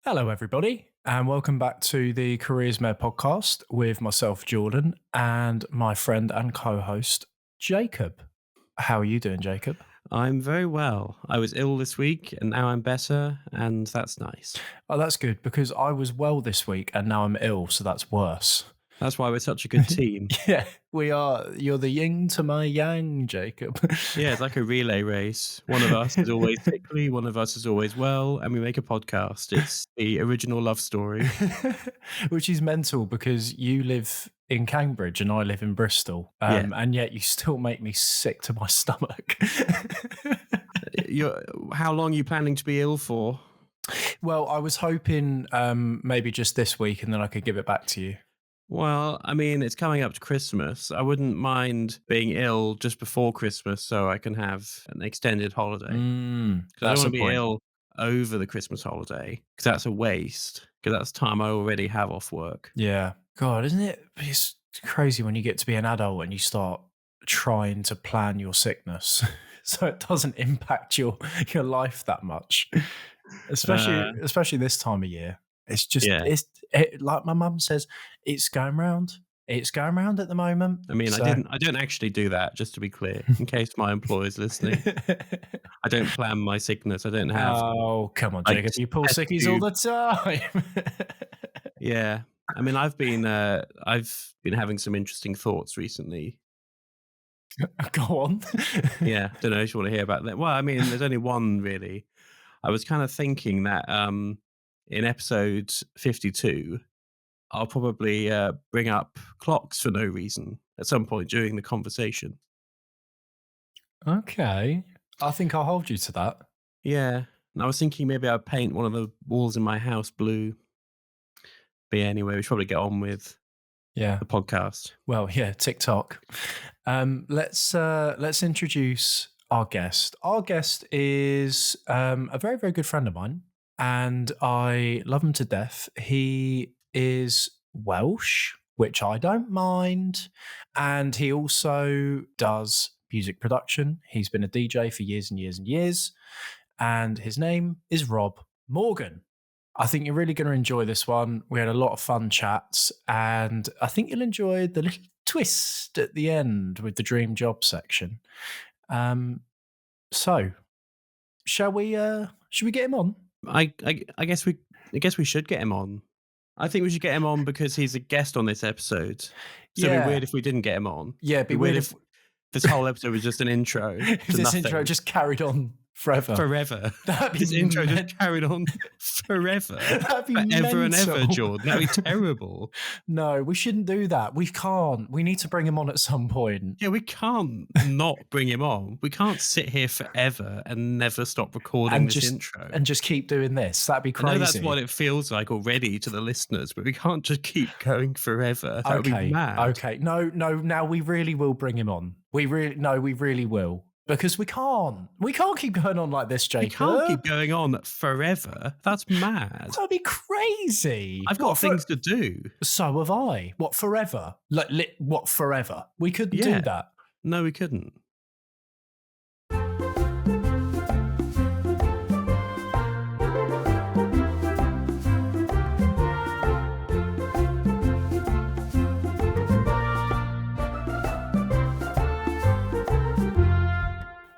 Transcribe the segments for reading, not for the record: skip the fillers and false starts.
Hello, everybody, and welcome back to the Careers Mare podcast with myself, Jordan, and my friend and co host, Jacob. How are you doing, Jacob? I'm very well. I was ill this week and now I'm better, and that's nice. Oh, that's good because I was well this week and now I'm ill, so that's worse. That's why we're such a good team. Yeah, we are. You're the yin to my yang, Jacob. Yeah, it's like a relay race. One of us is always sickly, one of us is always well, and we make a podcast. It's the original love story. Which is mental because you live in Cambridge and I live in Bristol, Yeah. and yet you still make me sick to my stomach. How long are you planning to be ill for? Well, I was hoping maybe just this week and then I could give it back to you. Well, I mean, it's coming up to Christmas. I wouldn't mind being ill just before Christmas so I can have an extended holiday. Because I don't That's want a to be point. ill over the Christmas holiday, because that's a waste, because that's time I already have off work. Yeah. God, isn't it? It's crazy when you get to be an adult and you start trying to plan your sickness so it doesn't impact your life that much. Uh, Especially this time of year. It's just yeah. like my mum says, it's going round. It's going round at the moment. I mean, So I don't actually do that, just to be clear, in case my employer's listening. I don't plan my sickness. I don't have, Oh, come on, like, Jacob. You pull test sickies all tube. the time. Yeah. I mean, I've been having some interesting thoughts recently. Go on. Yeah, don't know if you want to hear about that. Well, I mean, there's only one really. I was kind of thinking that in episode 52, I'll probably bring up clocks for no reason at some point during the conversation. Okay. I think I'll hold you to that. Yeah, and I was thinking maybe I'd paint one of the walls in my house blue. But yeah, anyway, we should probably get on with Yeah. the podcast. Well, yeah, TikTok. Let's introduce our guest. Our guest is a very, very good friend of mine, and I love him to death. He is Welsh, which I don't mind, and he also does music production. He's been a DJ for years and years and years, and his name is Rob Morgan. I think you're really going to enjoy this one. We had a lot of fun chats, and I think you'll enjoy the little twist at the end with the dream job section. Um, so, shall we? Should we get him on? I guess we should get him on. I think we should get him on because he's a guest on this episode. So it'd be Yeah, weird if we didn't get him on. yeah. It'd be weird if This whole episode was just an intro if to this nothing. intro just carried on forever. Forever. That'd be This intro men- just carried on forever. That'd be Forever and ever, mental. Jordan. That'd be terrible. No, we shouldn't do that. We can't. We need to bring him on at some point. Yeah, we can't not bring him on. We can't sit here forever and never stop recording And this just intro. and just keep doing this. That'd be I crazy. know that's what it feels like already to the listeners, but we can't just keep going forever. That would be mad. Okay. No. Now we really will bring him on. We really will. Because we can't. We can't keep going on like this, Jacob. We can't keep going on forever. That's mad. That'd be crazy. I've got things to do. So have I. What, forever? What, forever? We couldn't Yeah. do that. No, we couldn't.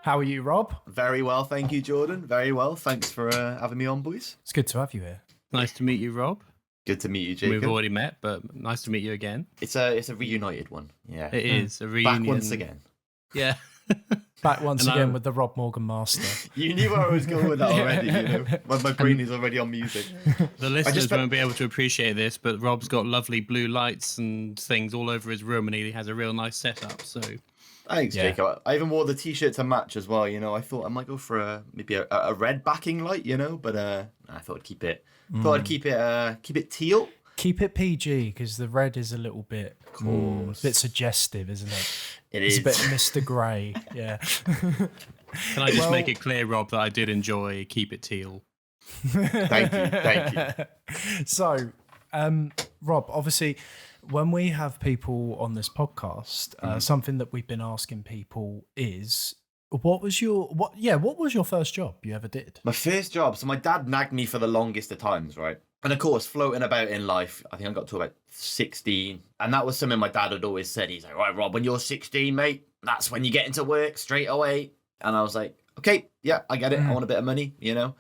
How are you, Rob? Very well, thank you, Jordan. Very well. Thanks for having me on, boys. It's good to have you here. Nice to meet you, Rob. Good to meet you, Jacob. We've already met, but nice to meet you again. It's a reunited one. Yeah. It is a reunion. Back once again. Yeah. Back once And again I'm- with the Rob Morgan Master. You knew where I was going with that already, you know. My brain is already on music. The listeners fe- won't be able to appreciate this, but Rob's got lovely blue lights and things all over his room, and he has a real nice setup. So Thanks, Yeah. Jacob. I even wore the t-shirt to match as well, you know. I thought I might go for maybe a red backing light, you know, but I thought I'd keep it keep it teal. Keep it PG because the red is a little bit, a bit suggestive, isn't it? It's It's a bit Mr. Grey. Yeah. can I just make it clear, Rob, that I did enjoy Keep It Teal? Thank you. So, Rob, obviously, when we have people on this podcast, something that we've been asking people is What was your first job you ever did? My first job. So my dad nagged me for the longest of times, right? And of course, floating about in life, I think I got to about 16. And that was something my dad had always said. He's like, right, Rob, when you're 16, mate, that's when you get into work straight away. And I was like, okay, yeah, I get it. I want a bit of money, you know?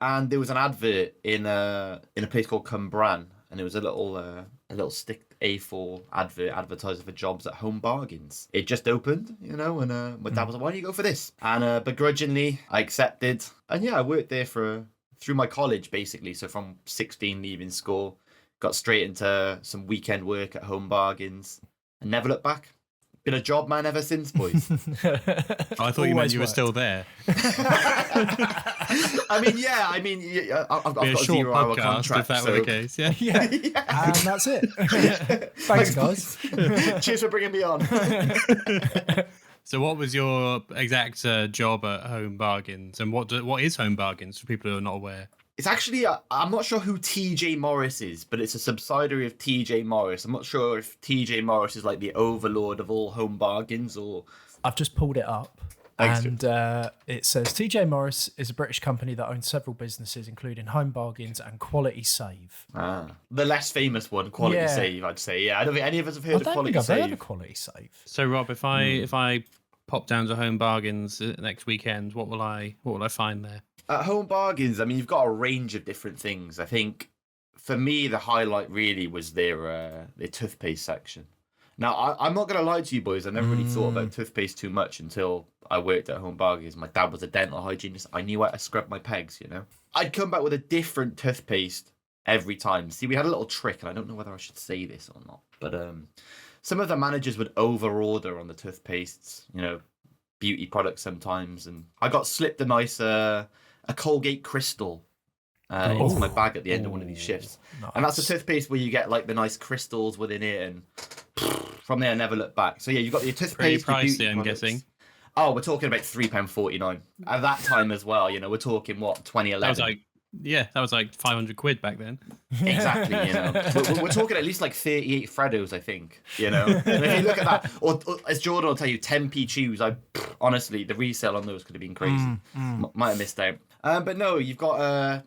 And there was an advert in a place called Cwmbran. And it was a little stick A4 advert advertising for jobs at Home Bargains. It just opened, you know, and my dad was like, why don't you go for this? And begrudgingly, I accepted. And yeah, I worked there through my college, basically. So from 16, leaving school, got straight into some weekend work at Home Bargains and never looked back. Been a job man ever since, boys. I thought you meant you were still there. I mean, yeah. I've got a short 0 hour podcast, contract. if that were the case. Yeah. Yeah. And that's it. Thanks, guys. Cheers for bringing me on. So what was your exact job at Home Bargains, and what is Home Bargains for people who are not aware? It's actually, I'm not sure who TJ Morris is, but it's a subsidiary of TJ Morris. I'm not sure if TJ Morris is like the overlord of all Home Bargains or... I've just pulled it up. Thanks, and it says TJ Morris is a British company that owns several businesses, including Home Bargains and Quality Save. The less famous one, Quality Save, I'd say. Yeah, I don't think any of us have heard of Quality Save. I've heard of Quality Save. So Rob, if I pop down to Home Bargains next weekend, what will I find there? At Home Bargains, I mean, you've got a range of different things. I think for me, the highlight really was their toothpaste section. Now, I'm not going to lie to you boys. I never really thought about toothpaste too much until I worked at Home Bargains. My dad was a dental hygienist. I knew how to scrub my pegs, you know. I'd come back with a different toothpaste every time. See, we had a little trick, and I don't know whether I should say this or not, but some of the managers would over-order on the toothpastes, you know, beauty products sometimes, and I got slipped a nice... a Colgate Crystal into my bag at the end of one of these shifts. Nice. And that's a toothpaste where you get like the nice crystals within it, and from there I never looked back. So yeah, you've got your toothpaste. Pretty pricey, I'm guessing. Oh, we're talking about £3.49 at that time as well. You know, we're talking what, 2011. That was like 500 quid back then. Exactly, you know. We're talking at least like 38 Freddos, I think, you know. And if you look at that, or as Jordan will tell you, 10p chews, honestly, the resale on those could have been crazy. Might have missed out. But no, you've got,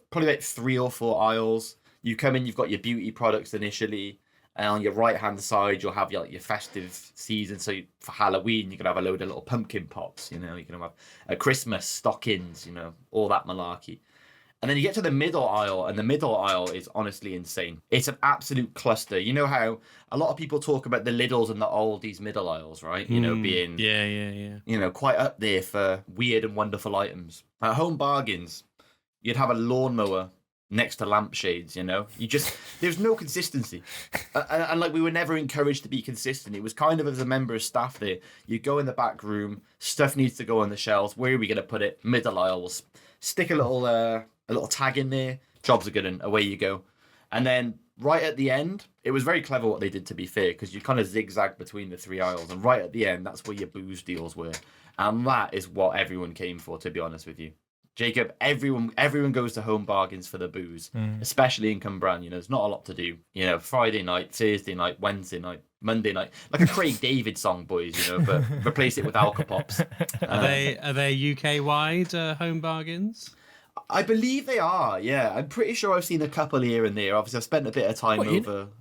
probably like 3 or 4 aisles. You come in, you've got your beauty products initially. And on your right-hand side, you'll have your festive season. So for Halloween, you can have a load of little pumpkin pops, you know. You can have a Christmas stockings, you know, all that malarkey. And then you get to the middle aisle, and the middle aisle is honestly insane. It's an absolute cluster. You know how a lot of people talk about the Lidls and the Aldi's middle aisles, right? You know, being you know, quite up there for weird and wonderful items. At Home Bargains, you'd have a lawnmower next to lampshades, you know? There's no consistency. And like, we were never encouraged to be consistent. It was kind of, as a member of staff there, you go in the back room, stuff needs to go on the shelves. Where are we going to put it? Middle aisle. We'll stick a little tag in there. Jobs are good, and away you go. And then right at the end, it was very clever what they did, to be fair, because you kind of zigzag between the 3 aisles. And right at the end, that's where your booze deals were. And that is what everyone came for, to be honest with you. Jacob, everyone goes to Home Bargains for the booze, especially in Cwmbran. You know, there's not a lot to do. You know, Friday night, Thursday night, Wednesday night, Monday night, like a Craig David song, boys. You know, but replace it with Alka-Pops. Are they UK wide Home Bargains? I believe they are. Yeah, I'm pretty sure I've seen a couple here and there. Obviously, I've spent a bit of time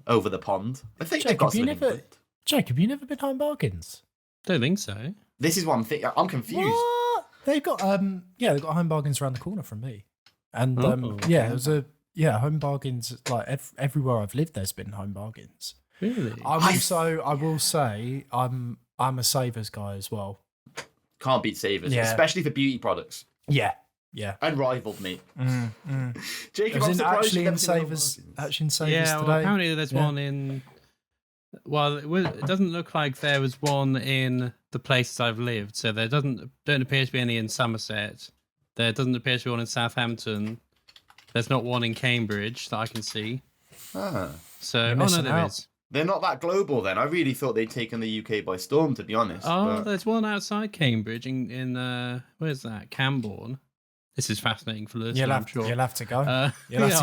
over the pond. I think they've got something. Jacob, you never been Home Bargains? Don't think so. This is one thing. I'm confused. What? They've got they've got Home Bargains around the corner from me, and it was Home Bargains. Like everywhere I've lived, there's been Home Bargains. Really? I will say I'm a Savers guy as well. Can't beat Savers, especially for beauty products. Yeah. Unrivaled, mate. Jacob, I'm surprised you've never Savers. Actually, in Savers today. Well, apparently there's one in. Well, it doesn't look like there was one in the places I've lived. So there don't appear to be any in Somerset. There doesn't appear to be one in Southampton. There's not one in Cambridge that I can see. So there is. They're not that global then. I really thought they'd taken the UK by storm, to be honest. There's one outside Cambridge in where's that? Cambourne. This is fascinating for listeners, I'm sure. You'll have to go. I'll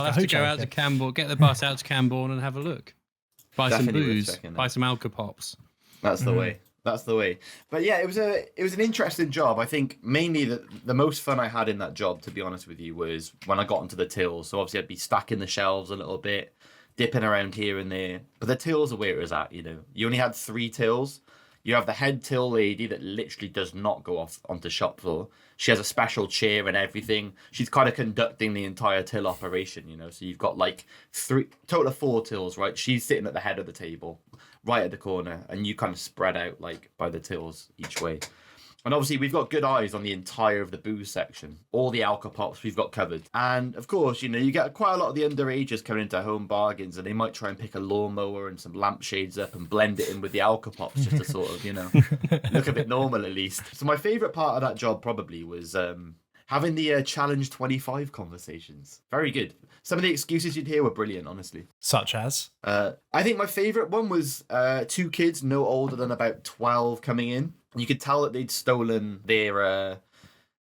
have to go out to Cambourne, get the bus out to Cambourne and have a look. Buy some booze, buy some Alka-Pops. That's the way. That's the way. But yeah, it was an interesting job. I think mainly the most fun I had in that job, to be honest with you, was when I got into the tills. So obviously I'd be stacking the shelves a little bit, dipping around here and there. But the tills are where it was at, you know. You only had 3 tills. You have the head till lady that literally does not go off onto shop floor. She has a special chair and everything. She's kind of conducting the entire till operation, you know. So you've got like total of 4 tills, right? She's sitting at the head of the table, right at the corner, and you kind of spread out like by the tills each way. And obviously, we've got good eyes on the entire of the booze section. All the alcohol pops we've got covered. And of course, you know, you get quite a lot of the underagers coming into Home Bargains, and they might try and pick a lawnmower and some lampshades up and blend it in with the alcohol pops just to sort of, you know, look a bit normal at least. So my favourite part of that job probably was having the Challenge 25 conversations. Very good. Some of the excuses you'd hear were brilliant, honestly. Such as? I think my favourite one was 2 kids no older than about 12 coming in. You could tell that they'd stolen their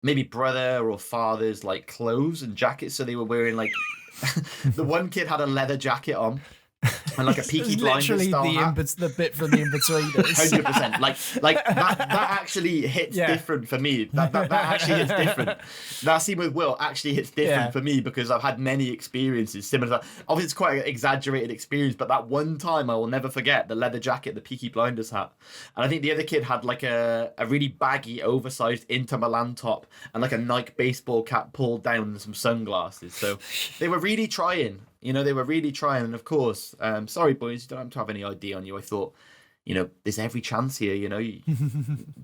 maybe brother or father's like clothes and jackets, so they were wearing like the one kid had a leather jacket on and like a Peaky Blinders style hat. The bit from the In-Betweeners. 100%. Like that actually hits different for me. That actually hits different. That scene with Will actually hits different for me because I've had many experiences similar to that. Obviously, it's quite an exaggerated experience, but that one time I will never forget, the leather jacket, the Peaky Blinders hat. And I think the other kid had like a really baggy, oversized Inter Milan top and like a Nike baseball cap pulled down and some sunglasses. So they were really trying. You know, they were really trying. And of course, sorry, boys, you don't have to have any ID on you. I thought, you know, there's every chance here, you know,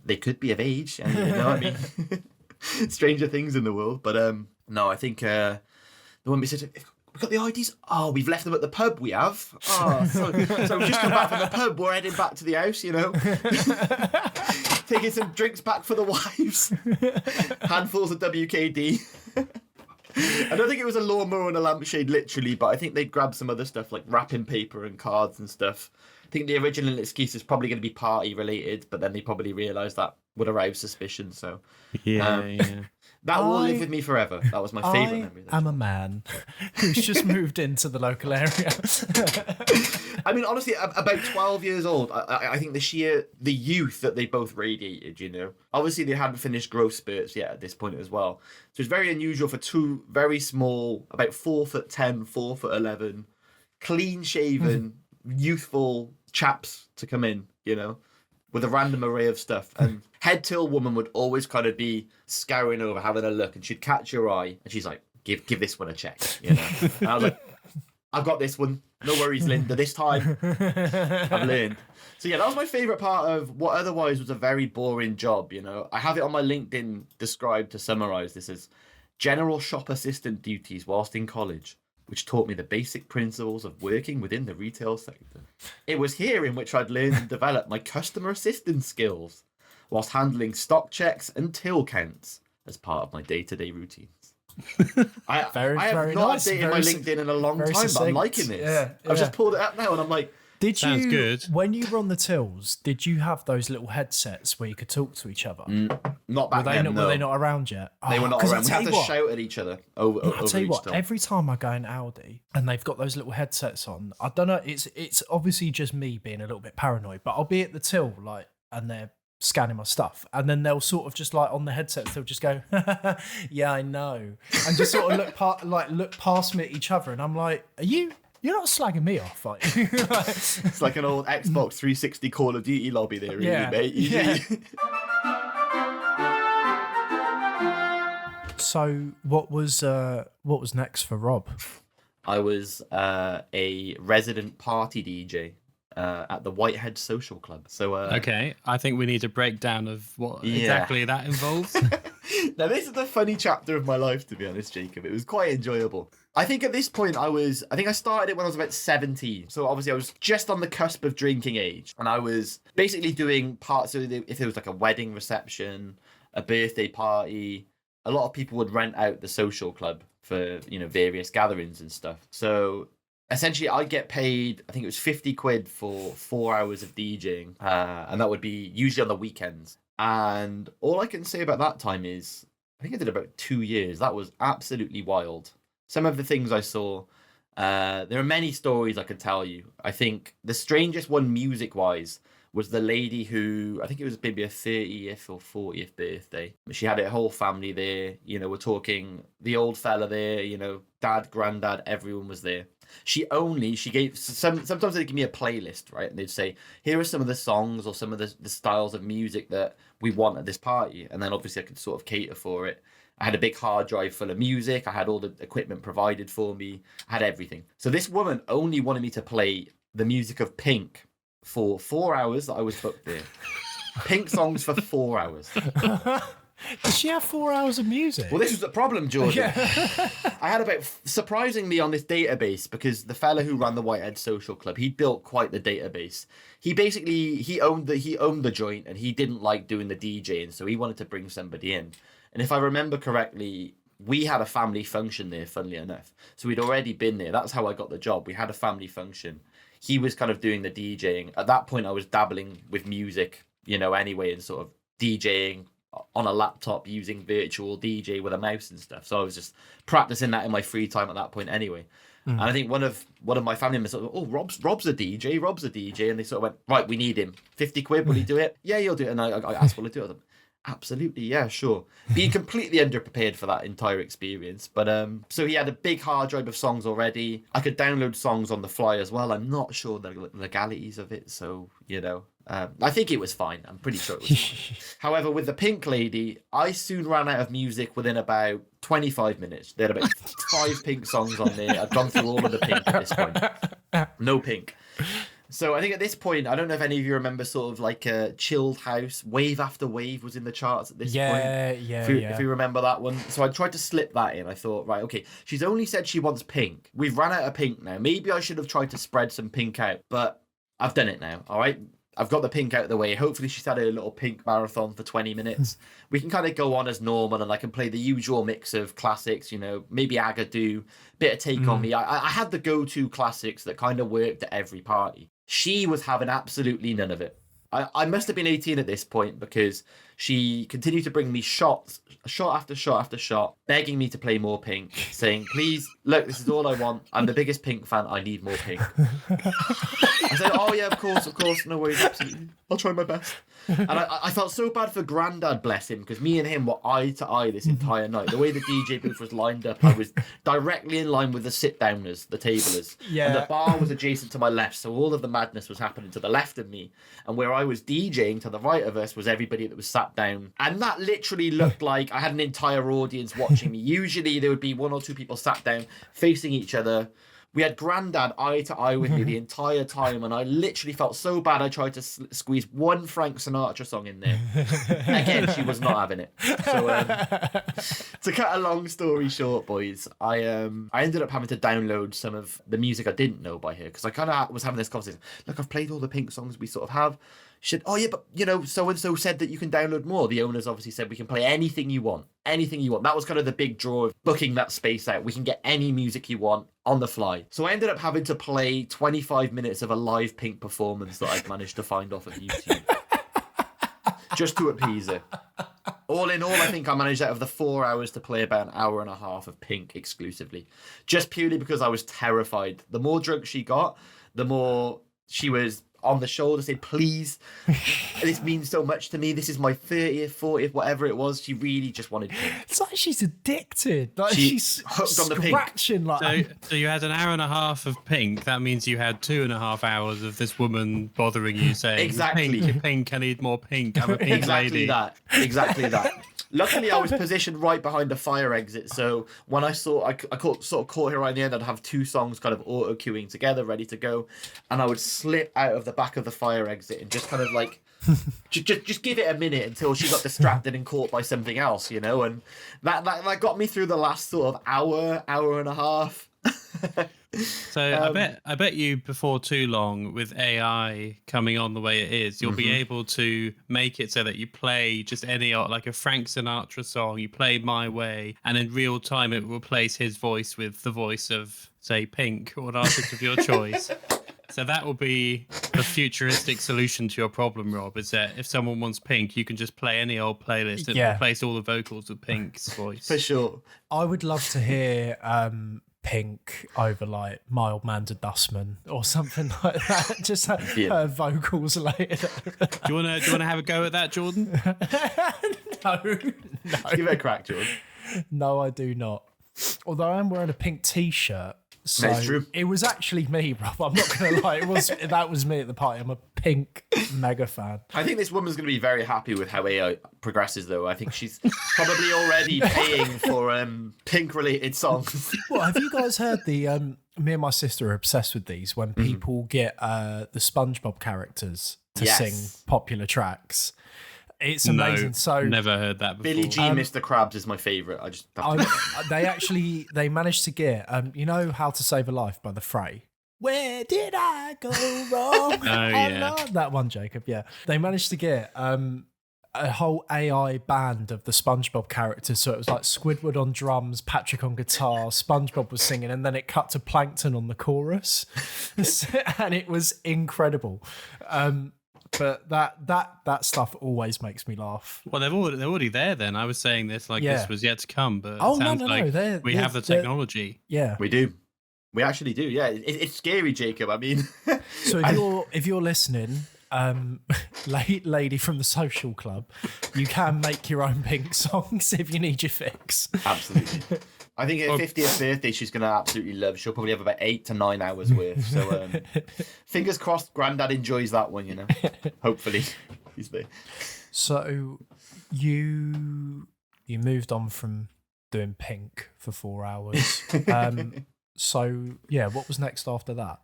they could be of age. And, you know what I mean? Stranger things in the world. But no, I think the one we said, we've got the IDs. Oh, we've left them at the pub, we have. Oh, so we've just come back from the pub. We're heading back to the house, you know. Taking some drinks back for the wives. Handfuls of WKD. I don't think it was a lawnmower and a lampshade, literally, but I think they'd grab some other stuff like wrapping paper and cards and stuff. I think the original excuse is probably going to be party related, but then they probably realised that would arouse suspicion. So that will live with me forever. That was my favourite memory. I'm a man who's just moved into the local area. I mean, honestly, about 12 years old, I think the youth that they both radiated, you know. Obviously, they hadn't finished growth spurts yet at this point as well. So it's very unusual for 2 very small, about 4'10", 4'11", clean-shaven, youthful chaps to come in, you know, with a random array of stuff. And head till woman would always kind of be scouring over, having a look, and she'd catch your eye, and she's like, give this one a check, you know. And I was like, I've got this one. No worries, Linda. This time, I've learned. So yeah, that was my favourite part of what otherwise was a very boring job, you know. I have it on my LinkedIn described to summarise this as general shop assistant duties whilst in college, which taught me the basic principles of working within the retail sector. It was here in which I'd learned and developed my customer assistance skills, whilst handling stock checks and till counts as part of my day-to-day routines. I have not updated my LinkedIn in a long time, but I'm liking this. Yeah. I've just pulled it up now and I'm like, Sounds good. When you were on the tills, did you have those little headsets where you could talk to each other? Not back then, no. Were they not around yet? They were not around. We had to shout at each other over I'll tell you each what, till. every time I go in Aldi and they've got those little headsets on, I don't know, it's obviously just me being a little bit paranoid, but I'll be at the till, like, and they're scanning my stuff, and then they'll sort of just like on the headsets they'll just go yeah, I know, and just sort of look past me at each other, and I'm like, you're not slagging me off, are you? It's like an old Xbox 360 Call of Duty lobby there, really, mate. Yeah. So what was next for Rob? I was a resident party DJ at the Whitehead Social Club. So okay, I think we need a breakdown of what exactly that involves. Now, this is the funny chapter of my life, to be honest, Jacob. It was quite enjoyable. I think at this point I started it when I was about 17. So obviously I was just on the cusp of drinking age. And I was basically doing parts of if there was like a wedding reception, a birthday party, a lot of people would rent out the social club for, you know, various gatherings and stuff. So essentially I'd get paid, I think it was 50 quid for 4 hours of DJing. And that would be usually on the weekends. And all I can say about that time is, I think I did about 2 years. That was absolutely wild. Some of the things I saw, there are many stories I could tell you. I think the strangest one music-wise was the lady who, I think it was maybe a 30th or 40th birthday. She had her whole family there. You know, we're talking the old fella there, you know, dad, granddad, everyone was there. She gave sometimes they'd give me a playlist, right? And they'd say, here are some of the songs or some of the styles of music that we want at this party. And then obviously I could sort of cater for it. I had a big hard drive full of music. I had all the equipment provided for me. I had everything. So this woman only wanted me to play the music of Pink for 4 hours that I was booked there. Pink songs for 4 hours. Does she have 4 hours of music? Well, this was the problem, Jordan. Yeah. I had about, surprisingly on this database, because the fella who ran the Whitehead Social Club, he built quite the database. He owned the joint, and he didn't like doing the DJing, so he wanted to bring somebody in. And if I remember correctly, we had a family function there, funnily enough. So we'd already been there. That's how I got the job. We had a family function. He was kind of doing the DJing. At that point, I was dabbling with music, you know, anyway, and sort of DJing on a laptop using virtual DJ with a mouse and stuff. So I was just practicing that in my free time at that point anyway. And I think one of my family members sort of, Rob's a DJ, and they sort of went, right, we need him. 50 quid, will he do it? Yeah, he'll do it. And I asked, will he do it? Absolutely, yeah, sure. Being completely underprepared for that entire experience. But so he had a big hard drive of songs already. I could download songs on the fly as well. I'm not sure the legalities of it, so you know. I think it was fine. I'm pretty sure it was fine. However, with the Pink lady, I soon ran out of music within about 25 minutes. There had about 5 Pink songs on there. I'd gone through all of the Pink at this point. No Pink. So I think at this point, I don't know if any of you remember sort of like a chilled house, Wave After Wave was in the charts at this point. Yeah. If you remember that one. So I tried to slip that in. I thought, right, okay, she's only said she wants Pink. We've run out of Pink now. Maybe I should have tried to spread some Pink out, but I've done it now, all right? I've got the Pink out of the way. Hopefully she's had a little Pink marathon for 20 minutes. We can kind of go on as normal, and I can play the usual mix of classics, you know, maybe Agadoo, bit of Take On Me. I had the go-to classics that kind of worked at every party. She was having absolutely none of it. I must have been 18 at this point, because she continued to bring me shot after shot after shot, begging me to play more Pink, saying, please, look, this is all I want. I'm the biggest Pink fan. I need more Pink. I said, oh yeah, of course, no worries, absolutely. I'll try my best. And I felt so bad for Grandad, bless him, because me and him were eye to eye this entire night. The way the DJ booth was lined up, I was directly in line with the sit-downers, the tablers. Yeah. And the bar was adjacent to my left, so all of the madness was happening to the left of me. And where I was DJing to the right of us was everybody that was sat down. And that literally looked like I had an entire audience watching me. Usually there would be 1 or 2 people sat down facing each other. We had Grandad eye to eye with me the entire time, and I literally felt so bad I tried to squeeze one Frank Sinatra song in there. Again, she was not having it. So to cut a long story short, boys, I ended up having to download some of the music I didn't know by her, because I kind of was having this conversation. Look, I've played all the Pink songs we sort of have. She said, oh yeah, but you know, so-and-so said that you can download more. The owners obviously said we can play anything you want. Anything you want. That was kind of the big draw of booking that space out. We can get any music you want on the fly. So I ended up having to play 25 minutes of a live Pink performance that I'd managed to find off of YouTube. Just to appease her. All in all, I think I managed out of the 4 hours to play about an hour and a half of Pink exclusively. Just purely because I was terrified. The more drunk she got, the more she was on the shoulder saying, please, this means so much to me. This is my 30th, 40th, whatever it was. She really just wanted Pink. It's like she's addicted. Like she's hooked on the Pink. Scratching like. So you had an hour and a half of Pink. That means you had 2.5 hours of this woman bothering you saying, exactly. Pink, I need more Pink. I'm a Pink exactly lady. Exactly that. Luckily, I was positioned right behind the fire exit, so when I sort of caught her right in the end, I'd have 2 songs kind of auto queuing together, ready to go, and I would slip out of the back of the fire exit and just kind of like just give it a minute until she got distracted and caught by something else, you know, and that got me through the last sort of hour and a half. So I bet you before too long, with AI coming on the way it is, you'll be able to make it so that you play just any, like a Frank Sinatra song, you play My Way, and in real time it will replace his voice with the voice of, say, Pink, or an artist of your choice. So that will be the futuristic solution to your problem, Rob, is that if someone wants Pink, you can just play any old playlist and replace all the vocals with Pink's voice. For sure. I would love to hear Pink over like Mild Mannered Dustman or something like that. Just her vocals later. Do you want to have a go at that, Jordan? No. Give it a crack, Jordan. No, I do not. Although I am wearing a pink T-shirt. So That's true. it was actually me, Rob. I'm not going to lie. That was me at the party. I'm a Pink mega fan. I think this woman's going to be very happy with how AI progresses, though. I think she's probably already paying for Pink-related songs. Well, have you guys heard the... me and my sister are obsessed with these when people get the SpongeBob characters to sing popular tracks. It's amazing. No, so never heard that before. Billie Jean, Mr. Krabs is my favourite. I just have to they managed to get you know How to Save a Life by the Fray. Where did I go wrong? I love that one, Jacob. Yeah, they managed to get a whole AI band of the SpongeBob characters. So it was like Squidward on drums, Patrick on guitar, SpongeBob was singing, and then it cut to Plankton on the chorus, and it was incredible. But that stuff always makes me laugh. Well, they're already there. Then I was saying this like this was yet to come, but it sounds like we have the technology. Yeah, we do. We actually do. Yeah, it's scary, Jacob. I mean, so if you're listening, lady from the social club, you can make your own Pink songs if you need your fix. Absolutely. I think her 50th birthday, she's going to absolutely love. She'll probably have about 8 to 9 hours worth. So fingers crossed Grandad enjoys that one, you know. Hopefully. So you moved on from doing Pink for 4 hours. So, yeah, what was next after that?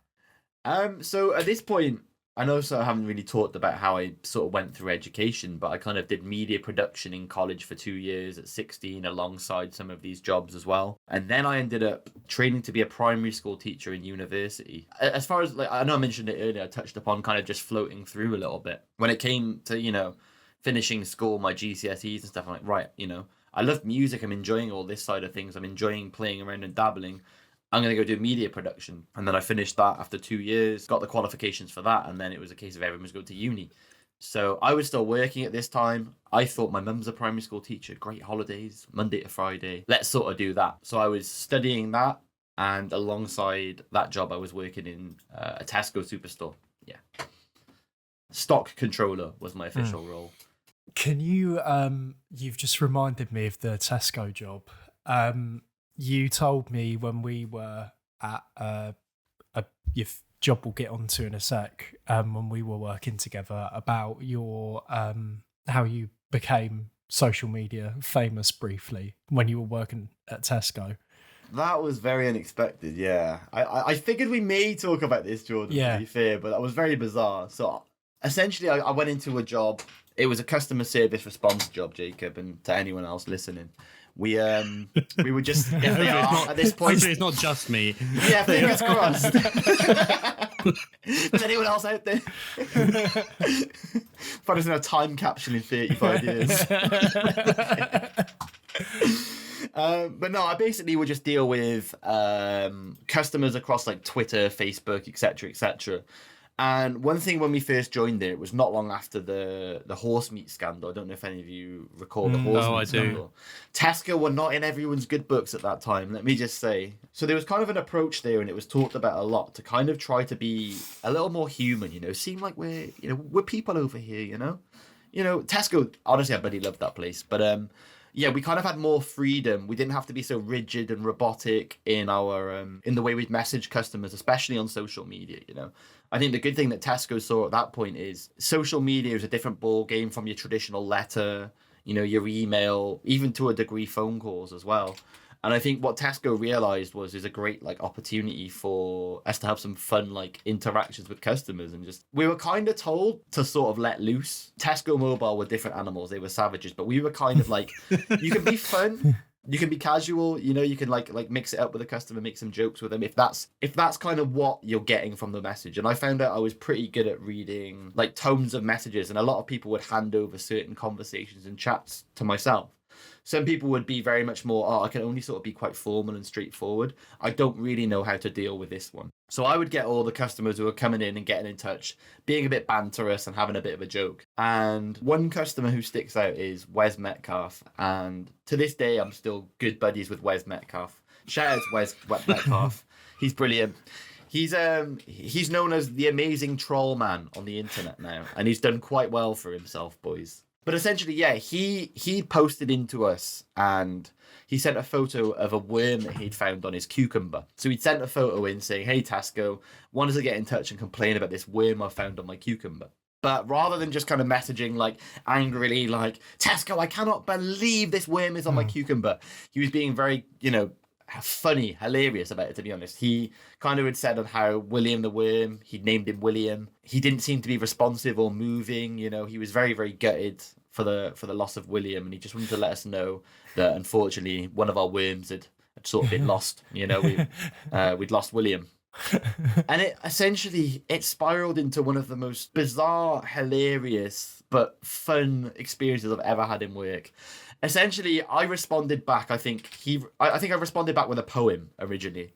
So at this point, I know I haven't really talked about how I sort of went through education, but I kind of did media production in college for 2 years at 16 alongside some of these jobs as well. And then I ended up training to be a primary school teacher in university. As far as, like, I know I mentioned it earlier, I touched upon kind of just floating through a little bit. When it came to, you know, finishing school, my GCSEs and stuff, I'm like, right, you know, I love music. I'm enjoying all this side of things. I'm enjoying playing around and dabbling. I'm going to go do media production. And then I finished that after 2 years, got the qualifications for that. And then it was a case of everyone was going to uni. So I was still working at this time. I thought my mum's a primary school teacher, great holidays, Monday to Friday. Let's sort of do that. So I was studying that. And alongside that job, I was working in a Tesco superstore. Yeah. Stock controller was my official role. Can you, you've just reminded me of the Tesco job. You told me when we were at your job we'll get onto in a sec, when we were working together, about your how you became social media famous briefly when you were working at Tesco. That was very unexpected, yeah. I figured we may talk about this, Jordan, to be fair, but that was very bizarre. So essentially I went into a job. It was a customer service response job, Jacob, and to anyone else listening. We were just at this point. It's not just me. Yeah, fingers crossed. Is anyone else out there? Find us in a time capsule in 35 years. But no, I basically would just deal with customers across like Twitter, Facebook, etc., etc. And one thing when we first joined there, it was not long after the horse meat scandal. I don't know if any of you recall the horse meat scandal. Tesco were not in everyone's good books at that time, let me just say. So there was kind of an approach there, and it was talked about a lot to kind of try to be a little more human, you know, seem like we're people over here, you know. You know, Tesco, honestly, I bloody loved that place. But yeah, we kind of had more freedom. We didn't have to be so rigid and robotic in our in the way we'd message customers, especially on social media, you know. I think the good thing that Tesco saw at that point is social media is a different ball game from your traditional letter, you know, your email, even to a degree phone calls as well. And I think what Tesco realized is a great like opportunity for us to have some fun like interactions with customers, and just we were kind of told to sort of let loose. Tesco Mobile were different animals; they were savages, but we were kind of like, you can be fun. You can be casual, you know, you can like mix it up with a customer, make some jokes with them if that's kind of what you're getting from the message. And I found out I was pretty good at reading like tones of messages, and a lot of people would hand over certain conversations and chats to myself. Some people would be very much more, I can only sort of be quite formal and straightforward. I don't really know how to deal with this one. So I would get all the customers who are coming in and getting in touch, being a bit banterous and having a bit of a joke. And one customer who sticks out is Wes Metcalf. And to this day, I'm still good buddies with Wes Metcalf. Shout out to Wes Metcalf. He's brilliant. He's known as the amazing troll man on the internet now, and he's done quite well for himself, boys. But essentially, yeah, he posted into us, and he sent a photo of a worm that he'd found on his cucumber. So he'd sent a photo in saying, "Hey Tasco, wanted to get in touch and complain about this worm I found on my cucumber." But rather than just kind of messaging like angrily, like, "Tasco, I cannot believe this worm is on my cucumber," he was being very, funny, hilarious about it, to be honest. He kind of had said on how William the worm, he'd named him William. He didn't seem to be responsive or moving. He was very, very gutted for the loss of William, and he just wanted to let us know that unfortunately one of our worms had sort of been lost. We'd lost William. And it spiraled into one of the most bizarre, hilarious, but fun experiences I've ever had in work. Essentially, I responded back. I think I responded back with a poem originally.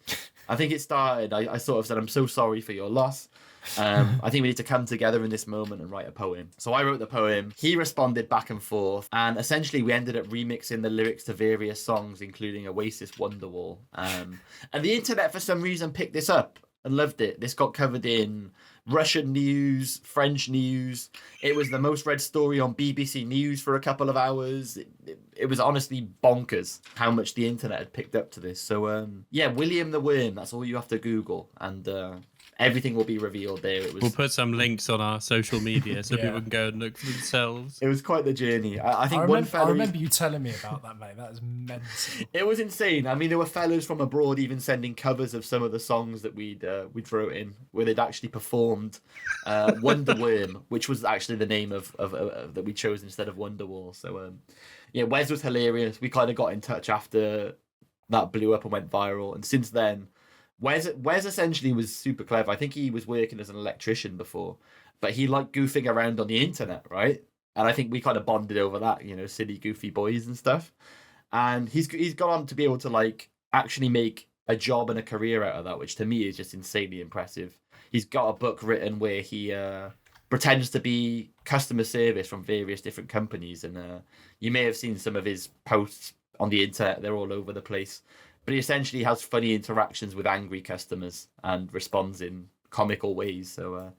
I think it started. I sort of said, "I'm so sorry for your loss. I think we need to come together in this moment and write a poem." So I wrote the poem. He responded back and forth, and essentially we ended up remixing the lyrics to various songs, including Oasis Wonderwall. And the internet, for some reason, picked this up and loved it. This got covered in Russian news, French news. It was the most read story on BBC News for a couple of hours. It was honestly bonkers how much the internet had picked up to this. So, William the Worm, that's all you have to Google. And everything will be revealed there. We'll put some links on our social media so people can go and look for themselves. It was quite the journey. I remember you telling me about that, mate. That was mental. It was insane. I mean, there were fellas from abroad even sending covers of some of the songs that we'd wrote in, where they'd actually performed Wonder Worm, which was actually the name of that we chose instead of Wonderwall. So, Wes was hilarious. We kind of got in touch after that blew up and went viral, and since then, Wes essentially was super clever. I think he was working as an electrician before, but he liked goofing around on the internet, right? And I think we kind of bonded over that, silly, goofy boys and stuff. And he's gone on to be able to actually make a job and a career out of that, which to me is just insanely impressive. He's got a book written where he pretends to be customer service from various different companies, and you may have seen some of his posts on the internet. They're all over the place. But he essentially has funny interactions with angry customers and responds in comical ways. So,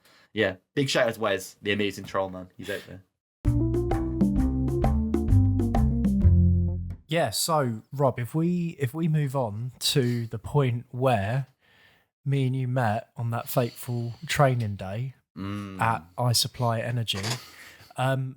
big shout out to Wes, the amazing troll man. He's out there. Yeah, so, Rob, if we move on to the point where me and you met on that fateful training day at I Supply Energy.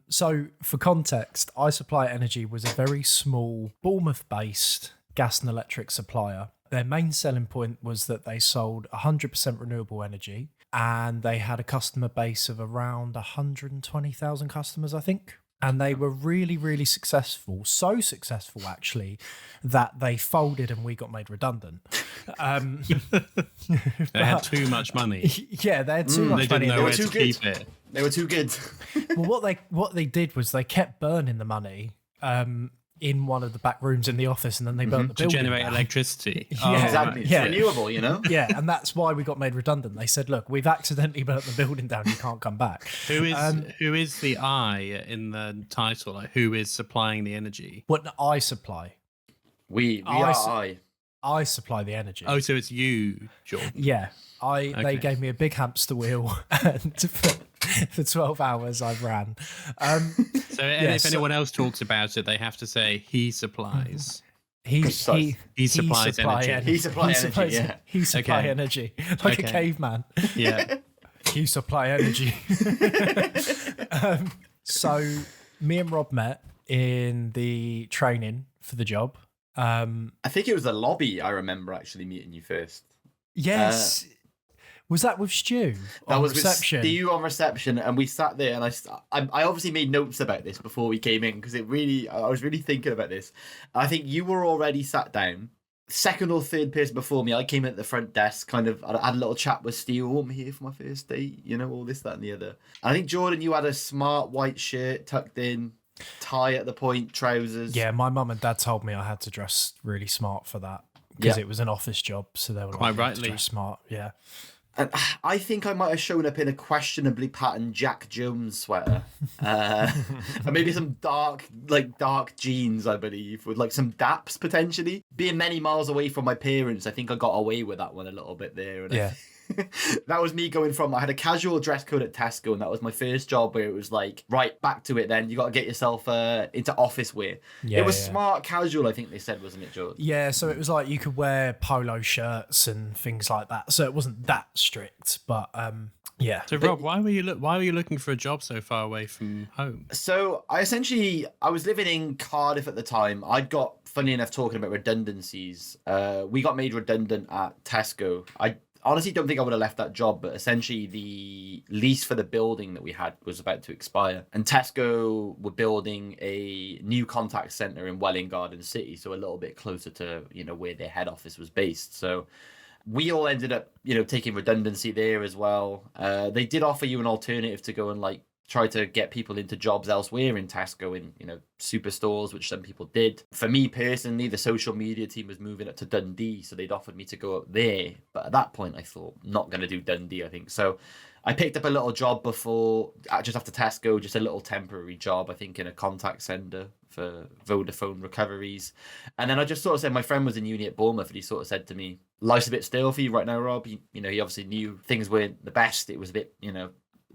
So, for context, I Supply Energy was a very small Bournemouth-based gas and electric supplier. Their main selling point was that they sold 100% renewable energy, and they had a customer base of around 120,000 customers, I think. And they were really, really successful. So successful, actually, that they folded and we got made redundant. They had too much money. Yeah, they had too much money. They didn't know where to keep it. They were too good. Well, what they did was they kept burning the money in one of the back rooms in the office, and then they burnt the building to generate down. Electricity. Yeah, exactly. It's renewable, Yeah, and that's why we got made redundant. They said, "Look, we've accidentally burnt the building down. You can't come back." Who is the I in the title? Like, who is supplying the energy? What I supply? We are I supply the energy. Oh, so it's you, Jordan. Yeah, They gave me a big hamster wheel, and for 12 hours I ran. If anyone else talks about it, they have to say he supplies. He supplies energy. He supplies energy. Yeah. He supply energy like a caveman. Yeah. You supply energy. So me and Rob met in the training for the job. I think it was the lobby. I remember actually meeting you first. Yes. Was that with Stu? That was reception? with Stu on reception, and we sat there, and I obviously made notes about this before we came in because I was really thinking about this. I think you were already sat down. Second or third person before me, I came in at the front desk, kind of, I had a little chat with Stu. Oh, I'm here for my first day, all this, that, and the other. And I think, Jordan, you had a smart white shirt tucked in, tie at the point, trousers. Yeah, my mum and dad told me I had to dress really smart for that because it was an office job, so they were quite like, rightly dress smart. Yeah. And I think I might have shown up in a questionably patterned Jack Jones sweater, and maybe some dark jeans, I believe, with like some daps potentially. Being many miles away from my parents, I think I got away with that one a little bit there. And Yeah. that was me going from, I had a casual dress code at Tesco, and that was my first job where it was like, right, back to it then. You got to get yourself into office wear. Yeah, it was yeah. smart casual, I think they said, wasn't it, George? Yeah, so it was like you could wear polo shirts and things like that. So it wasn't that strict, but yeah. So Rob, why were you looking for a job so far away from home? So I was living in Cardiff at the time. I'd got, funny enough, talking about redundancies. We got made redundant at Tesco. I honestly don't think I would have left that job, but essentially the lease for the building that we had was about to expire, and Tesco were building a new contact center in Welwyn Garden City, so a little bit closer to where their head office was based. So we all ended up taking redundancy there as well. They did offer you an alternative to go and like try to get people into jobs elsewhere in Tesco, in superstores, which some people did. For me personally, the social media team was moving up to Dundee, so they'd offered me to go up there. But at that point, I thought, not going to do Dundee, I think. So I picked up a little job just after Tesco, just a little temporary job, I think, in a contact centre for Vodafone recoveries. And then I just sort of said, my friend was in uni at Bournemouth, and he sort of said to me, life's a bit stale for you right now, Rob. He obviously knew things weren't the best. It was a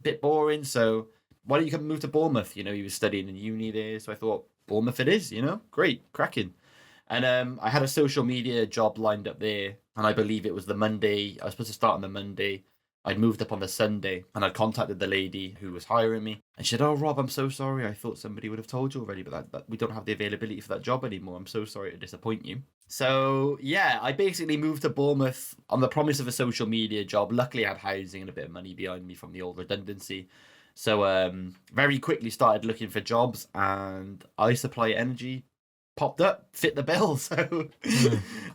bit boring. So why don't you come and move to Bournemouth? He was studying in uni there. So I thought, Bournemouth it is, great, cracking. And I had a social media job lined up there. And I believe it was the Monday. I was supposed to start on the Monday. I'd moved up on the Sunday, and I'd contacted the lady who was hiring me. And she said, "Oh, Rob, I'm so sorry. I thought somebody would have told you already, but that we don't have the availability for that job anymore. I'm so sorry to disappoint you." So, yeah, I basically moved to Bournemouth on the promise of a social media job. Luckily, I had housing and a bit of money behind me from the old redundancy. So very quickly started looking for jobs, and I Supply Energy popped up, fit the bill. So